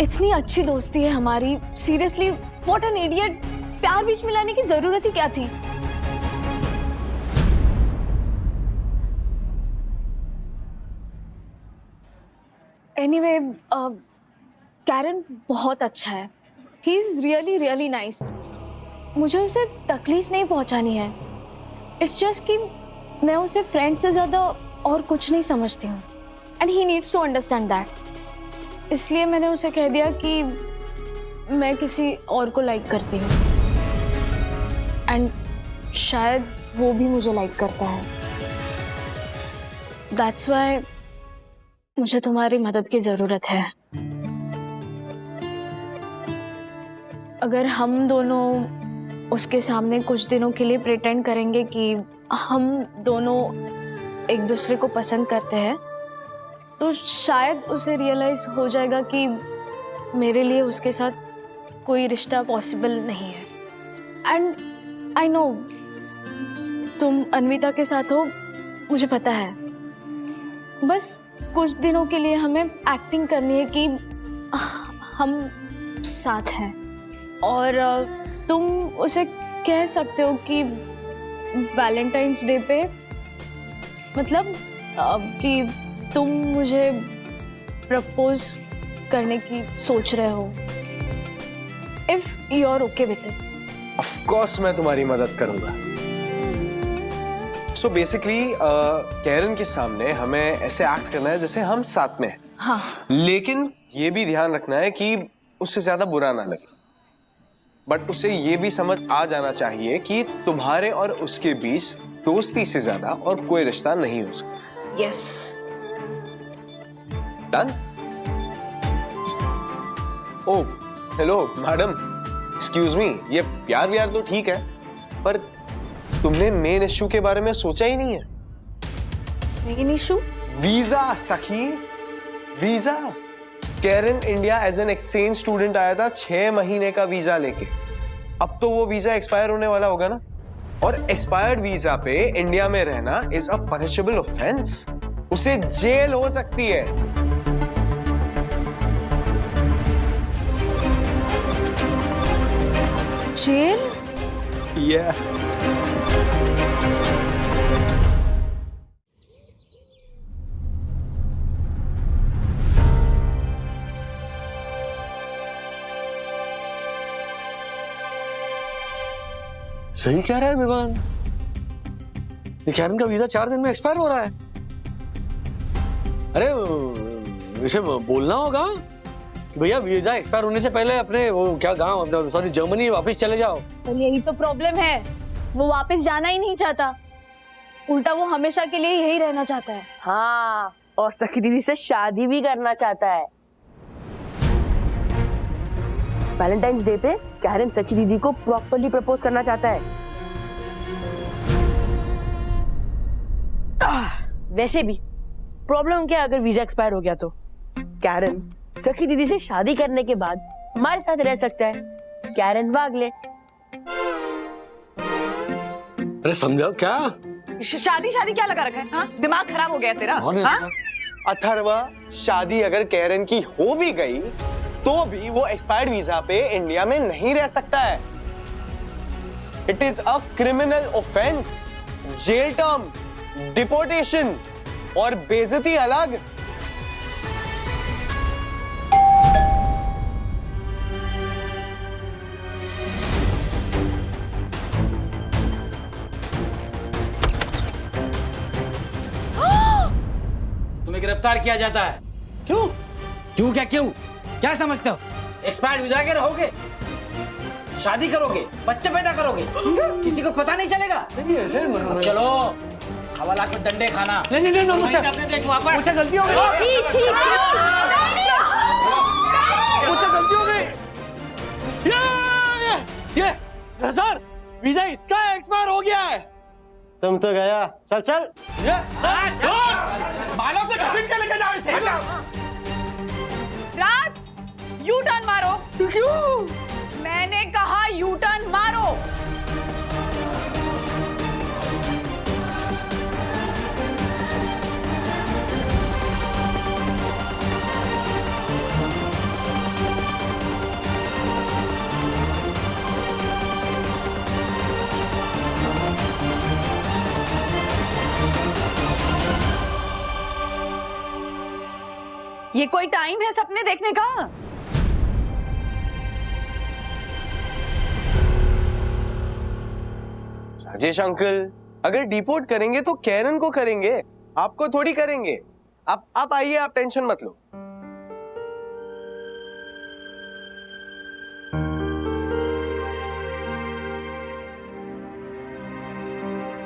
इतनी अच्छी दोस्ती है हमारी, सीरियसली व्हाट एन इडियट, प्यार बीच में लाने की जरूरत ही क्या थी? एनीवे, कैरन बहुत अच्छा है। He is really really nice. मुझे उसे तकलीफ नहीं पहुंचानी है। इट्स जस्ट कि मैं उसे फ्रेंड से ज़्यादा और कुछ नहीं समझती हूँ, and he needs to understand that. इसलिए मैंने उसे कह दिया कि मैं किसी और को लाइक करती हूँ, एंड शायद वो भी मुझे लाइक करता है। दैट्स व्हाई मुझे तुम्हारी मदद की ज़रूरत है। अगर हम दोनों उसके सामने कुछ दिनों के लिए प्रिटेंड करेंगे कि हम दोनों एक दूसरे को पसंद करते हैं, तो शायद उसे रियलाइज हो जाएगा कि मेरे लिए उसके साथ कोई रिश्ता पॉसिबल नहीं है। एंड आई नो तुम अन्विता के साथ हो, मुझे पता है। बस कुछ दिनों के लिए हमें एक्टिंग करनी है कि हम साथ हैं, और तुम उसे कह सकते हो कि वैलेंटाइंस डे पे, मतलब कि तुम मुझे प्रपोज करने की सोच रहे हो, if you are okay with it. Of course मैं तुम्हारी मदद करूंगा। सो बेसिकली कैरन के सामने हमें ऐसे एक्ट करना है जैसे हम साथ में हैं। हाँ। लेकिन ये भी ध्यान रखना है कि उससे ज्यादा बुरा ना लगे, बट उसे ये भी समझ आ जाना चाहिए कि तुम्हारे और उसके बीच दोस्ती से ज्यादा और कोई रिश्ता नहीं हो सकता। Yes. Done? Oh hello madam, excuse me, ये प्यार व्यार तो ठीक है, पर तुमने मेन इश्यू के बारे में सोचा ही नहीं है। Main issue? वीजा सखी, visa. Karen India as an exchange student आया था 6 महीने का वीजा लेके, अब तो वो वीजा एक्सपायर होने वाला होगा ना, और एक्सपायर्ड वीजा पे इंडिया में रहना इज अ पनिशेबल ऑफेंस। उसे जेल हो सकती है। जेल? सही कह रहा है विवान, ये कैरन का वीजा 4 दिन में एक्सपायर हो रहा है। अरे इसे बोलना होगा भैया वीजा एक्सपायर होने से पहले अपने वो क्या गांव, सॉरी जर्मनी वापस चले जाओ। पर यही तो प्रॉब्लम है, वो वापस जाना ही नहीं चाहता, उल्टा वो हमेशा के लिए यही रहना चाहता है। हाँ, और सखी दीदी से शादी भी करना चाहता है। वैलेंटाइंस डे पे कैरन सखी दीदी को प्रॉपर्ली प्रपोज करना चाहता है। वैसे भी प्रॉब्लम क्या है, अगर वीजा एक्सपायर हो गया तो कैरन सखी दीदी से शादी करने के बाद हमारे साथ रह सकता है। कैरन भाग ले। अरे समझाओ क्या? शादी शादी क्या लगा रखा है? हाँ, दिमाग खराब हो गया तेरा? हाँ? अथर्वा, शादी अगर कैरन की हो भी गई तो भी वो एक्सपायर्ड वीजा पे इंडिया में नहीं रह सकता है। It is a criminal offence. Jail term, deportation और बेइज्जती अलग। तुम्हें गिरफ्तार किया जाता है। क्यों? क्यों क्या क्यों? क्या समझते हो? एक्सपायर्ड वीजा के रहोगे, शादी करोगे, बच्चे पैदा करोगे, किसी को पता नहीं चलेगा। अब चलो हवाला को डंडे खाना। नहीं अपने देश वापस। मुझसे गलती हो गई। मुझसे गलती हो गई। ये सर वीजा इसका एक्सपायर हो गया है। तुम तो गया। चल चल। बालों से घसीट के लेके जाओ इसे। राज, यू टर्न मारो। क्यों? मैंने कहा यू टर्न मारो। ये कोई टाइम है सपने देखने का? राजेश अंकल, अगर डिपोर्ट करेंगे तो कैरन को करेंगे, आपको थोड़ी करेंगे। आप आइए, आप टेंशन मत लो।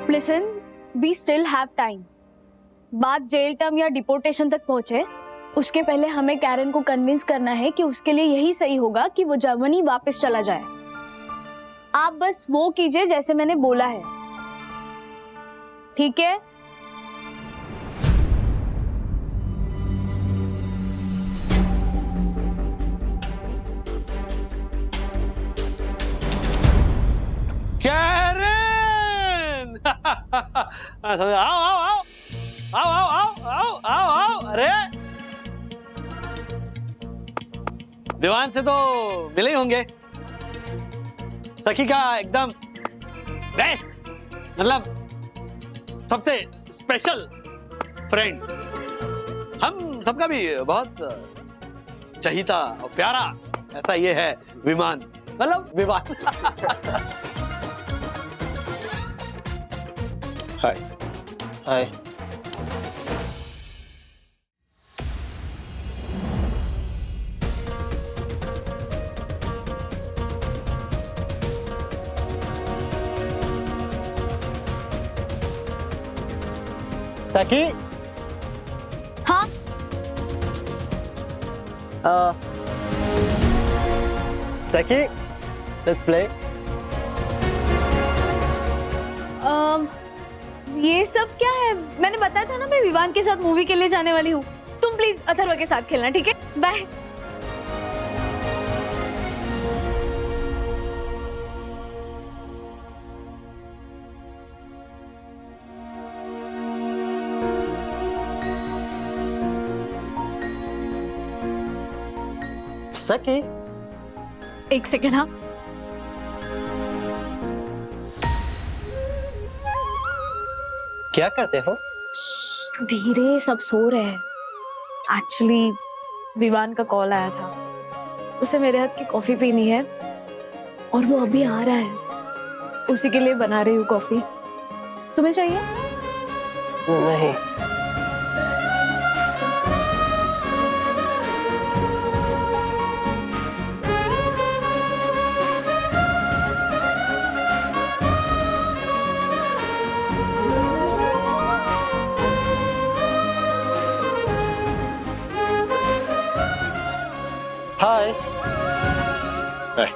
Listen, we still have time. बात जेल टर्म या डिपोर्टेशन तक पहुंचे उसके पहले हमें कैरन को कन्विंस करना है कि उसके लिए यही सही होगा कि वो जर्मनी वापस चला जाए। आप बस वो कीजिए जैसे मैंने बोला है, ठीक है? कैरन! आओ आओ आओ आओ आओ आओ आओ आओ आओ। अरे दीवान से तो मिले ही होंगे। सखी का एकदम बेस्ट, मतलब सबसे स्पेशल फ्रेंड, हम सबका भी बहुत चहीता और प्यारा, ऐसा ये है विमान, मतलब विमान। हाय हाय। सखी। हाँ। सखी, let's play. ये सब क्या है? मैंने बताया था ना मैं विवान के साथ मूवी के लिए जाने वाली हूँ। तुम प्लीज अथर्व के साथ खेलना, ठीक है? बाय। सकी एक सेकेंड। हाँ, क्या करते हो? धीरे, सब सो रहे हैं। एक्चुअली विवान का कॉल आया था, उसे मेरे हाथ की कॉफी पीनी है और वो अभी आ रहा है, उसी के लिए बना रही हूँ कॉफी। तुम्हें चाहिए? नहीं। Hi. Hi.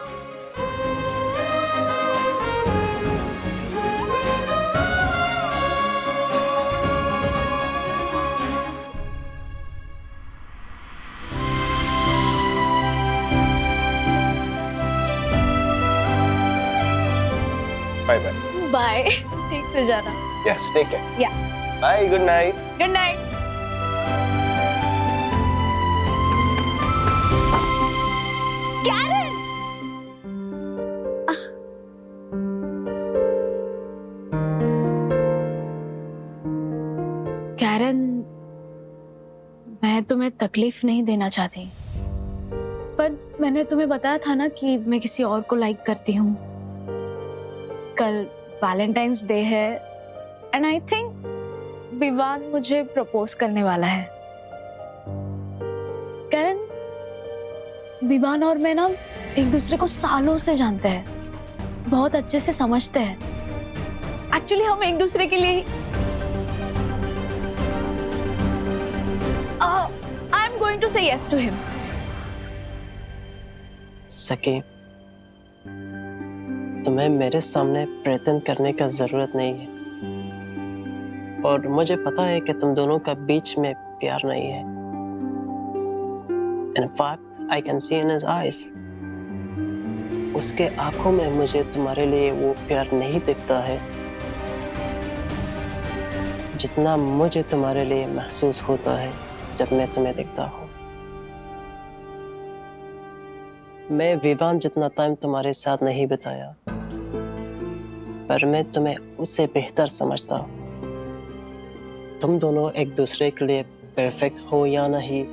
Bye bye. Bye, ठीक से जाना। Yes, take care. Yeah, bye, good night. Good night. Karen, मैं तुम्हें तकलीफ नहीं देना चाहती, पर मैंने तुम्हें बताया था ना कि मैं किसी और को लाइक करती हूँ। कल वैलेंटाइंस डे है एंड आई थिंक विवान मुझे प्रपोज करने वाला है। कैरन, विवान और मैं ना एक दूसरे को सालों से जानते हैं, बहुत अच्छे से समझते हैं। एक्चुअली हम एक दूसरे के लिए आई एम गोइंग टू से यस टू हिम। सकी, तुम्हें मेरे सामने प्रेतन करने का जरूरत नहीं है, और मुझे पता है कि तुम दोनों का बीच में प्यार नहीं है। In fact, I can see in his eyes. उसके आंखों में मुझे तुम्हारे लिए वो प्यार नहीं दिखता है जितना मुझे तुम्हारे लिए महसूस होता है जब मैं तुम्हें देखता हूँ। मैं विवान जितना टाइम तुम्हारे साथ नहीं बिताया, पर मैं तुम्हें उससे बेहतर समझता हूँ। तुम दोनों एक दूसरे के लिए परफेक्ट हो या नहीं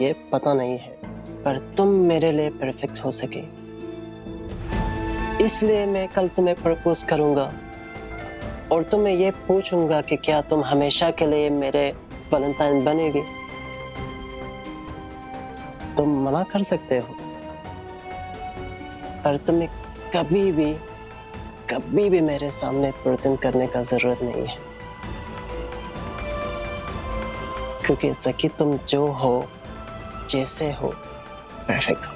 ये पता नहीं है, पर तुम मेरे लिए परफेक्ट हो सके। इसलिए मैं कल तुम्हें प्रपोज करूंगा और तुम्हें ये पूछूंगा कि क्या तुम हमेशा के लिए मेरे वैलेंटाइन बनेगी। तुम मना कर सकते हो, पर तुम्हें कभी भी मेरे सामने प्रेतन करने का जरूरत नहीं है, क्योंकि सखी तुम जो हो, जैसे हो, परफेक्ट हो।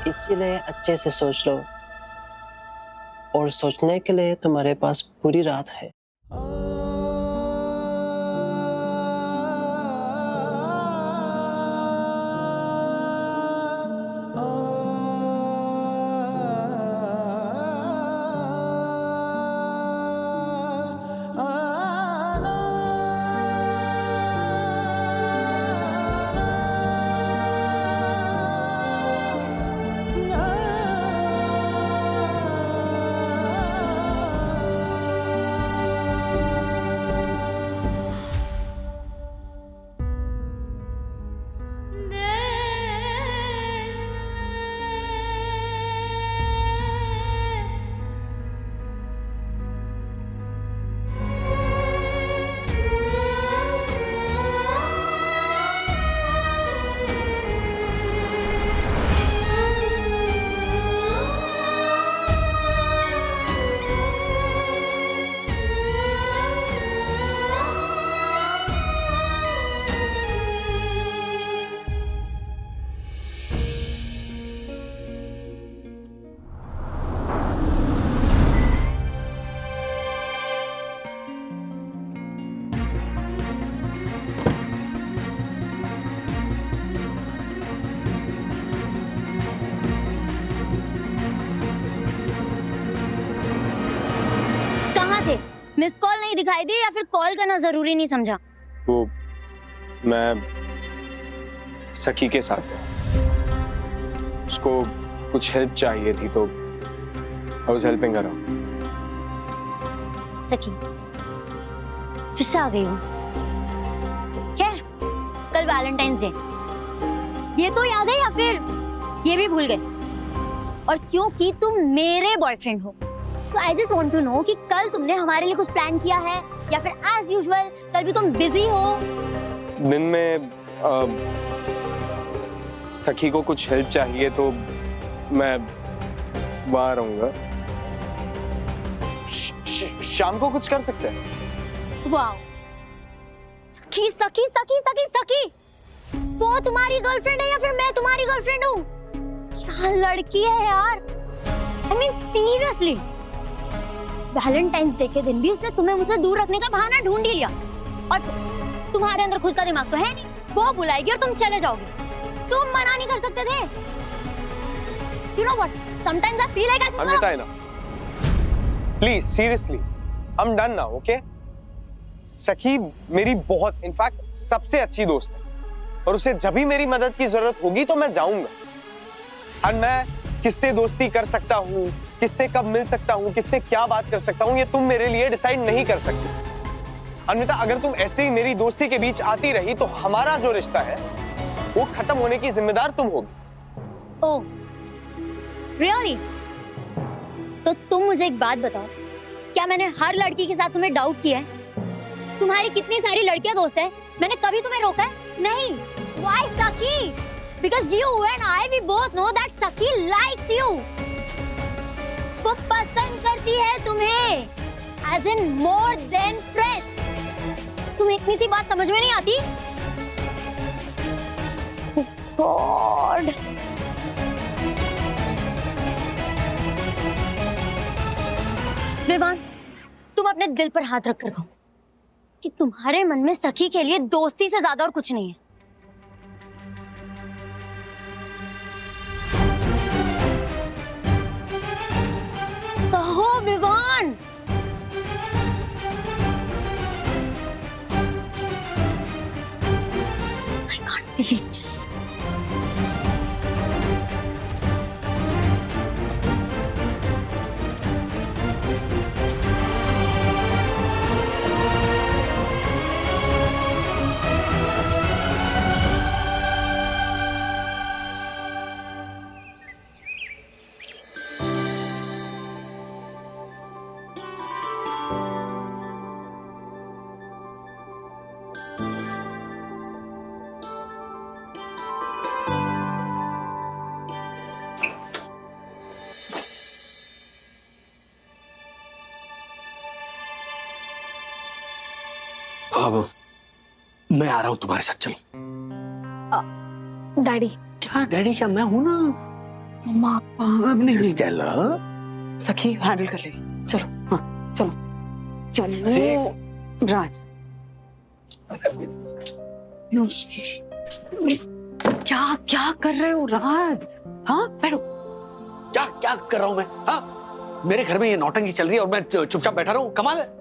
इसीलिए अच्छे से सोच लो, और सोचने के लिए तुम्हारे पास पूरी रात है। मिस कॉल नहीं दिखाई दी या फिर कॉल करना जरूरी नहीं समझा? वो मैं सखी के साथ है। उसको कुछ हेल्प चाहिए थी तो आई वाज हेल्पिंग हर। सखी फिर से आ गई हो। खैर कल वैलेंटाइंस डे, ये तो याद है या फिर ये भी भूल गए? और क्योंकि तुम मेरे बॉयफ्रेंड हो, so I just want to know कि कल तुमने हमारे लिए कुछ प्लान किया है या फिर एज यूजुअल कल भी तुम बिजी हो? दिन में सखी को कुछ हेल्प चाहिए तो मैं वहां रहूंगा। शाम को कुछ कर सकते हैं। वाओ, सखी सखी सखी सखी सखी, वो तुम्हारी गर्लफ्रेंड है या फिर मैं तुम्हारी गर्लफ्रेंड हूँ? क्या लड़की है यार। I mean seriously, Valentine's day के दिन भी उसने तुम्हें मुझसे दूर रखने का बहाना ढूंढ ही लिया। और तुम्हारे अंदर खुद का दिमाग तो है नहीं, वो बुलाएगी और तुम चले जाओगे। तुम मना नहीं कर सकते थे। You know what? Sometimes I feel like I just Anvita, ना please seriously, I'm done now, okay? सखी मेरी बहुत इनफैक्ट सबसे अच्छी दोस्त है और उसे जब भी मेरी मदद की जरूरत होगी तो मैं जाऊंगा। और मैं किससे दोस्ती कर सकता हूँ, किससे कब मिल सकता हूँ, किससे क्या बात कर सकता हूँ, ये तुम मेरे लिए डिसाइड नहीं कर सकती। अन्विता, अगर तुम ऐसे ही मेरी दोस्ती के बीच आती रही तो हमारा जो रिश्ता है वो खत्म होने की जिम्मेदार तुम होगी। ओह, रियली? तो तुम मुझे एक बात बताओ, क्या मैंने हर लड़की के साथ तुम्हें डाउट किया है? तुम्हारी कितनी सारी लड़कियां दोस्त है, मैंने कभी तुम्हें रोका है? नहीं। Why Saki? Because you and I we both know that Saki likes you. वो पसंद करती है तुम्हें, as in more than friends. तुम्हें इतनी सी बात समझ में नहीं आती? God. विवान, तुम अपने दिल पर हाथ रख कर कहो कि तुम्हारे मन में सखी के लिए दोस्ती से ज्यादा और कुछ नहीं है। कहो Vivaan. I can't believe this. अब मैं आ रहा हूं तुम्हारे साथ, चलो। डैडी। क्या डैडी? क्या मैं हूं ना। मम्मा अब नहीं चला। सखी हैंडल कर लेगी। चलो, हाँ चलो चलो। राज, क्या क्या कर रहे हो राज? हाँ बैठो। क्या क्या कर रहा हूं मैं? हाँ, मेरे घर में ये नौटंकी चल रही है और मैं चुपचाप बैठा रहा हूं? कमाल है।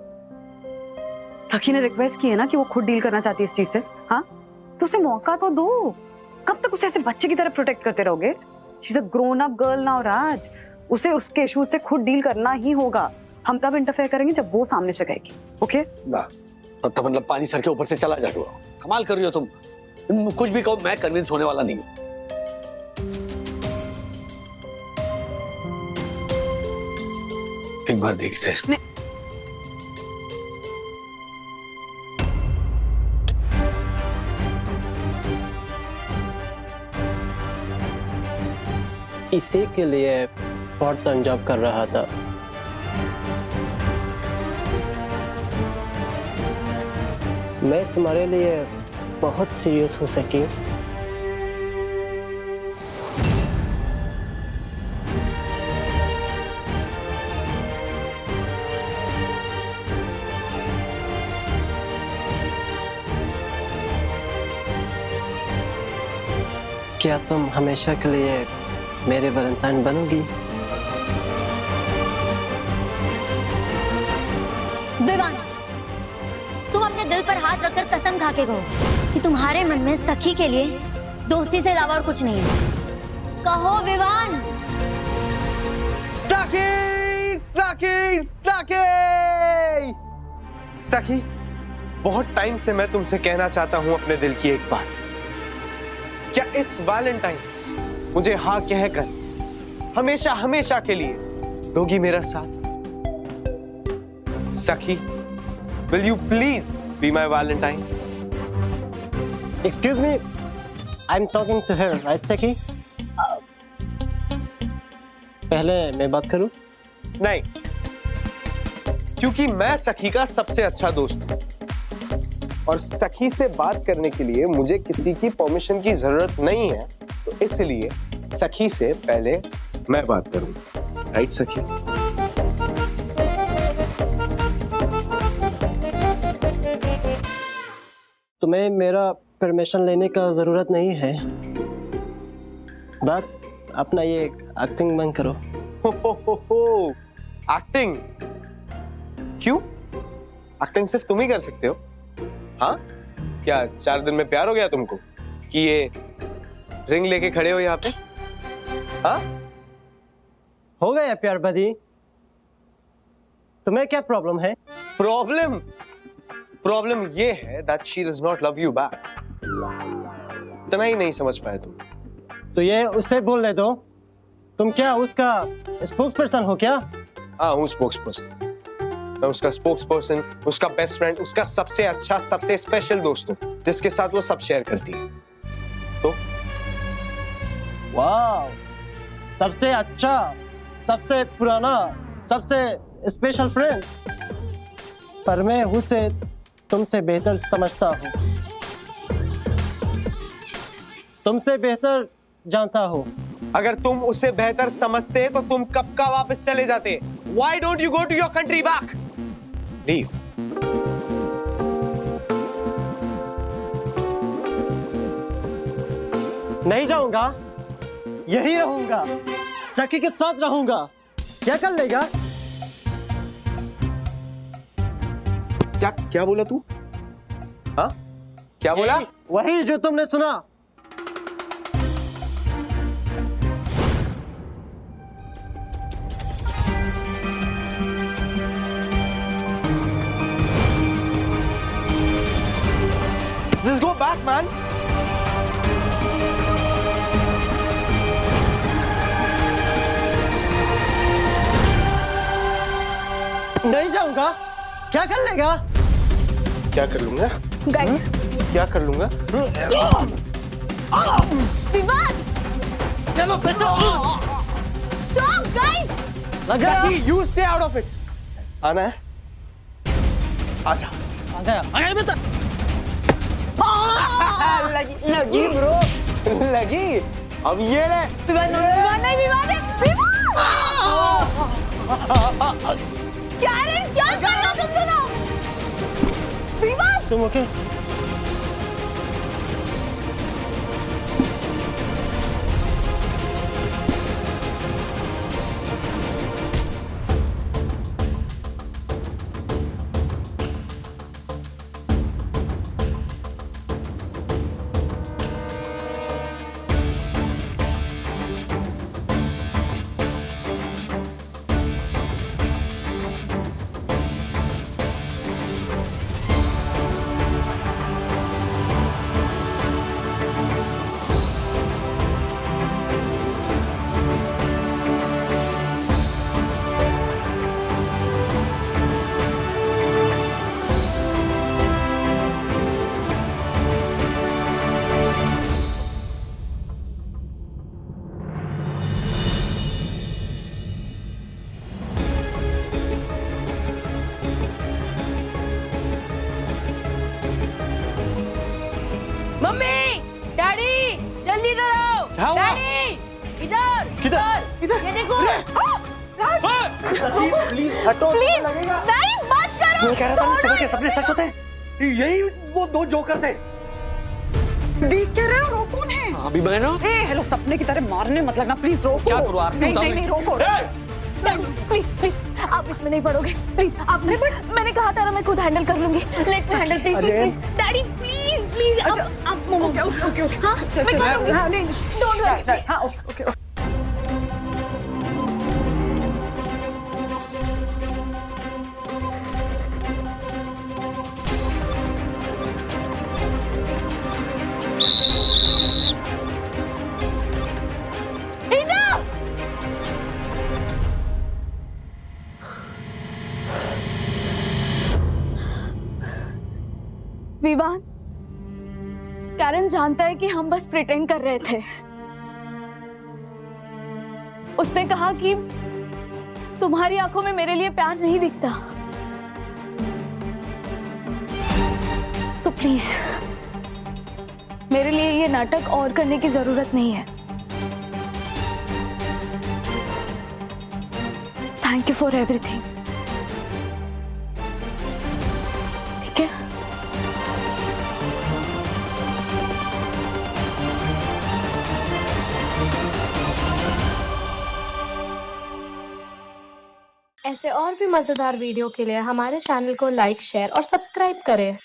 सखी ने रिक्वेस्ट की है ना कि वो खुद डील करना चाहती है इस चीज से। हाँ, तो उसे मौका तो दो। कब तक उसे ऐसे बच्चे की तरह प्रोटेक्ट करते रहोगे? She is a grown up girl now Raj. उसे उसके इश्यूज से खुद डील करना ही होगा। हम तब इंटरफेयर करेंगे जब वो सामने से कहेगी। ओके? तो मतलब पानी सर के ऊपर से चला जाएगा। कमाल कर रही हो तुम कुछ भी कहो, मैं कन्विंस होने वाला नहीं हूं। एक बार देखते हैं। इसी के लिए बर्तन जॉब कर रहा था। मैं तुम्हारे लिए बहुत सीरियस हो सकी। क्या तुम हमेशा के लिए मेरे वैलेंटाइन बनोगी? विवान, तुम अपने दिल पर हाथ रखकर कसम खा के कहो कि तुम्हारे मन में सखी के लिए दोस्ती से अलावा और कुछ नहीं है। कहो विवान। सखी सखी सखी सखी, बहुत टाइम से मैं तुमसे कहना चाहता हूं अपने दिल की एक बात। क्या इस वैलेंटाइंस मुझे हाँ कहकर हमेशा हमेशा के लिए दोगी मेरा साथ? सखी, will you please be my Valentine? Excuse me, I'm talking to her, right, सखी? पहले मैं बात करूं? नहीं, क्योंकि मैं सखी का सबसे अच्छा दोस्त हूं और सखी से बात करने के लिए मुझे किसी की परमिशन की जरूरत नहीं है, तो इसलिए सखी से पहले मैं बात करूंगा, राइट सखी? तुम्हें मेरा परमिशन लेने का जरूरत नहीं है, बट अपना ये एक्टिंग बंद करो। हो एक्टिंग? क्यों? एक्टिंग सिर्फ तुम ही कर सकते हो। हाँ, क्या 4 दिन में प्यार हो गया तुमको कि ये रिंग लेके खड़े हो यहाँ पे? हाँ, हो गया प्यार बदी। तुम्हें क्या प्रॉब्लम है? प्रॉब्लम ये है that she does not love you back. इतना ही नहीं समझ पाए तुम। तो ये उससे बोलने दो। तुम क्या उसका स्पोक्स पर्सन हो क्या? हाँ, हूँ स्पोक्स पर्सन। मैं उसका स्पोक्स पर्सन, उसका बेस्ट फ्रेंड, उसका सबसे अच्छा, सबसे स्पेशल दोस्त हूँ, जिसके साथ वो सब शेयर करती है। तो वाह, सबसे अच्छा, सबसे पुराना, सबसे स्पेशल फ्रेंड। पर मैं उसे तुमसे बेहतर समझता हूँ, तुमसे बेहतर जानता हूँ। अगर तुम उसे बेहतर समझते तो तुम कब का वापस चले जाते? Why don't you go to your country back? Leave. नहीं जाऊंगा, यही रहूंगा, सखी के साथ रहूंगा। क्या कर लेगा? क्या बोला तू? हाँ, क्या बोला? वही जो तुमने सुना। Just go back, man. नहीं जाऊंगा। क्या कर लेगा? क्या कर लूंगा? गाइस, क्या कर लूंगा? विवान, चलो बेटो। Stop guys. लगा? You stay out of it. आना है? आजा। आ गया बेटा। लगी ब्रो, लगी। अब ये ले। विवान नहीं, विवान है, विवान। क्या रे, क्या कर रहे हो तुम दोनों? विवान, तुम ओके? मम्मी, डैडी, जल्दी इधर आओ। क्या हुआ? डैडी, इधर, किधर? ये देखो। प्लीज हटो। प्लीज, लगेगा। नहीं मत करो। मैं कह रहा था इस तरह के सपने सच होते हैं। यही वो 2 जोकर थे। देख क्या रहे हो? रोको उन्हें। अभी बहनों, ए हेलो, सपने की तरह मारने मत लगना, प्लीज रोको। क्या करूँ? आप नहीं रोको। प्लीज प्लीज, आप इसमें नहीं पड़ोगे। प्लीज, आप मैंने कहा था ना, मैं खुद हैंडल कर लूंगी। Let me handle, please please please. Daddy please please आप ओके ओके ओके हाँ मैं करूँगी हाँ नहीं डोंट वरी हाँ ओके ओके विवान कैरन जानता है कि हम बस प्रिटेंड कर रहे थे। उसने कहा कि तुम्हारी आंखों में मेरे लिए प्यार नहीं दिखता, तो प्लीज मेरे लिए ये नाटक और करने की जरूरत नहीं है। Thank you for everything. ठीक है? ऐसे और भी मजेदार वीडियो के लिए हमारे चैनल को लाइक, शेयर और सब्सक्राइब करें।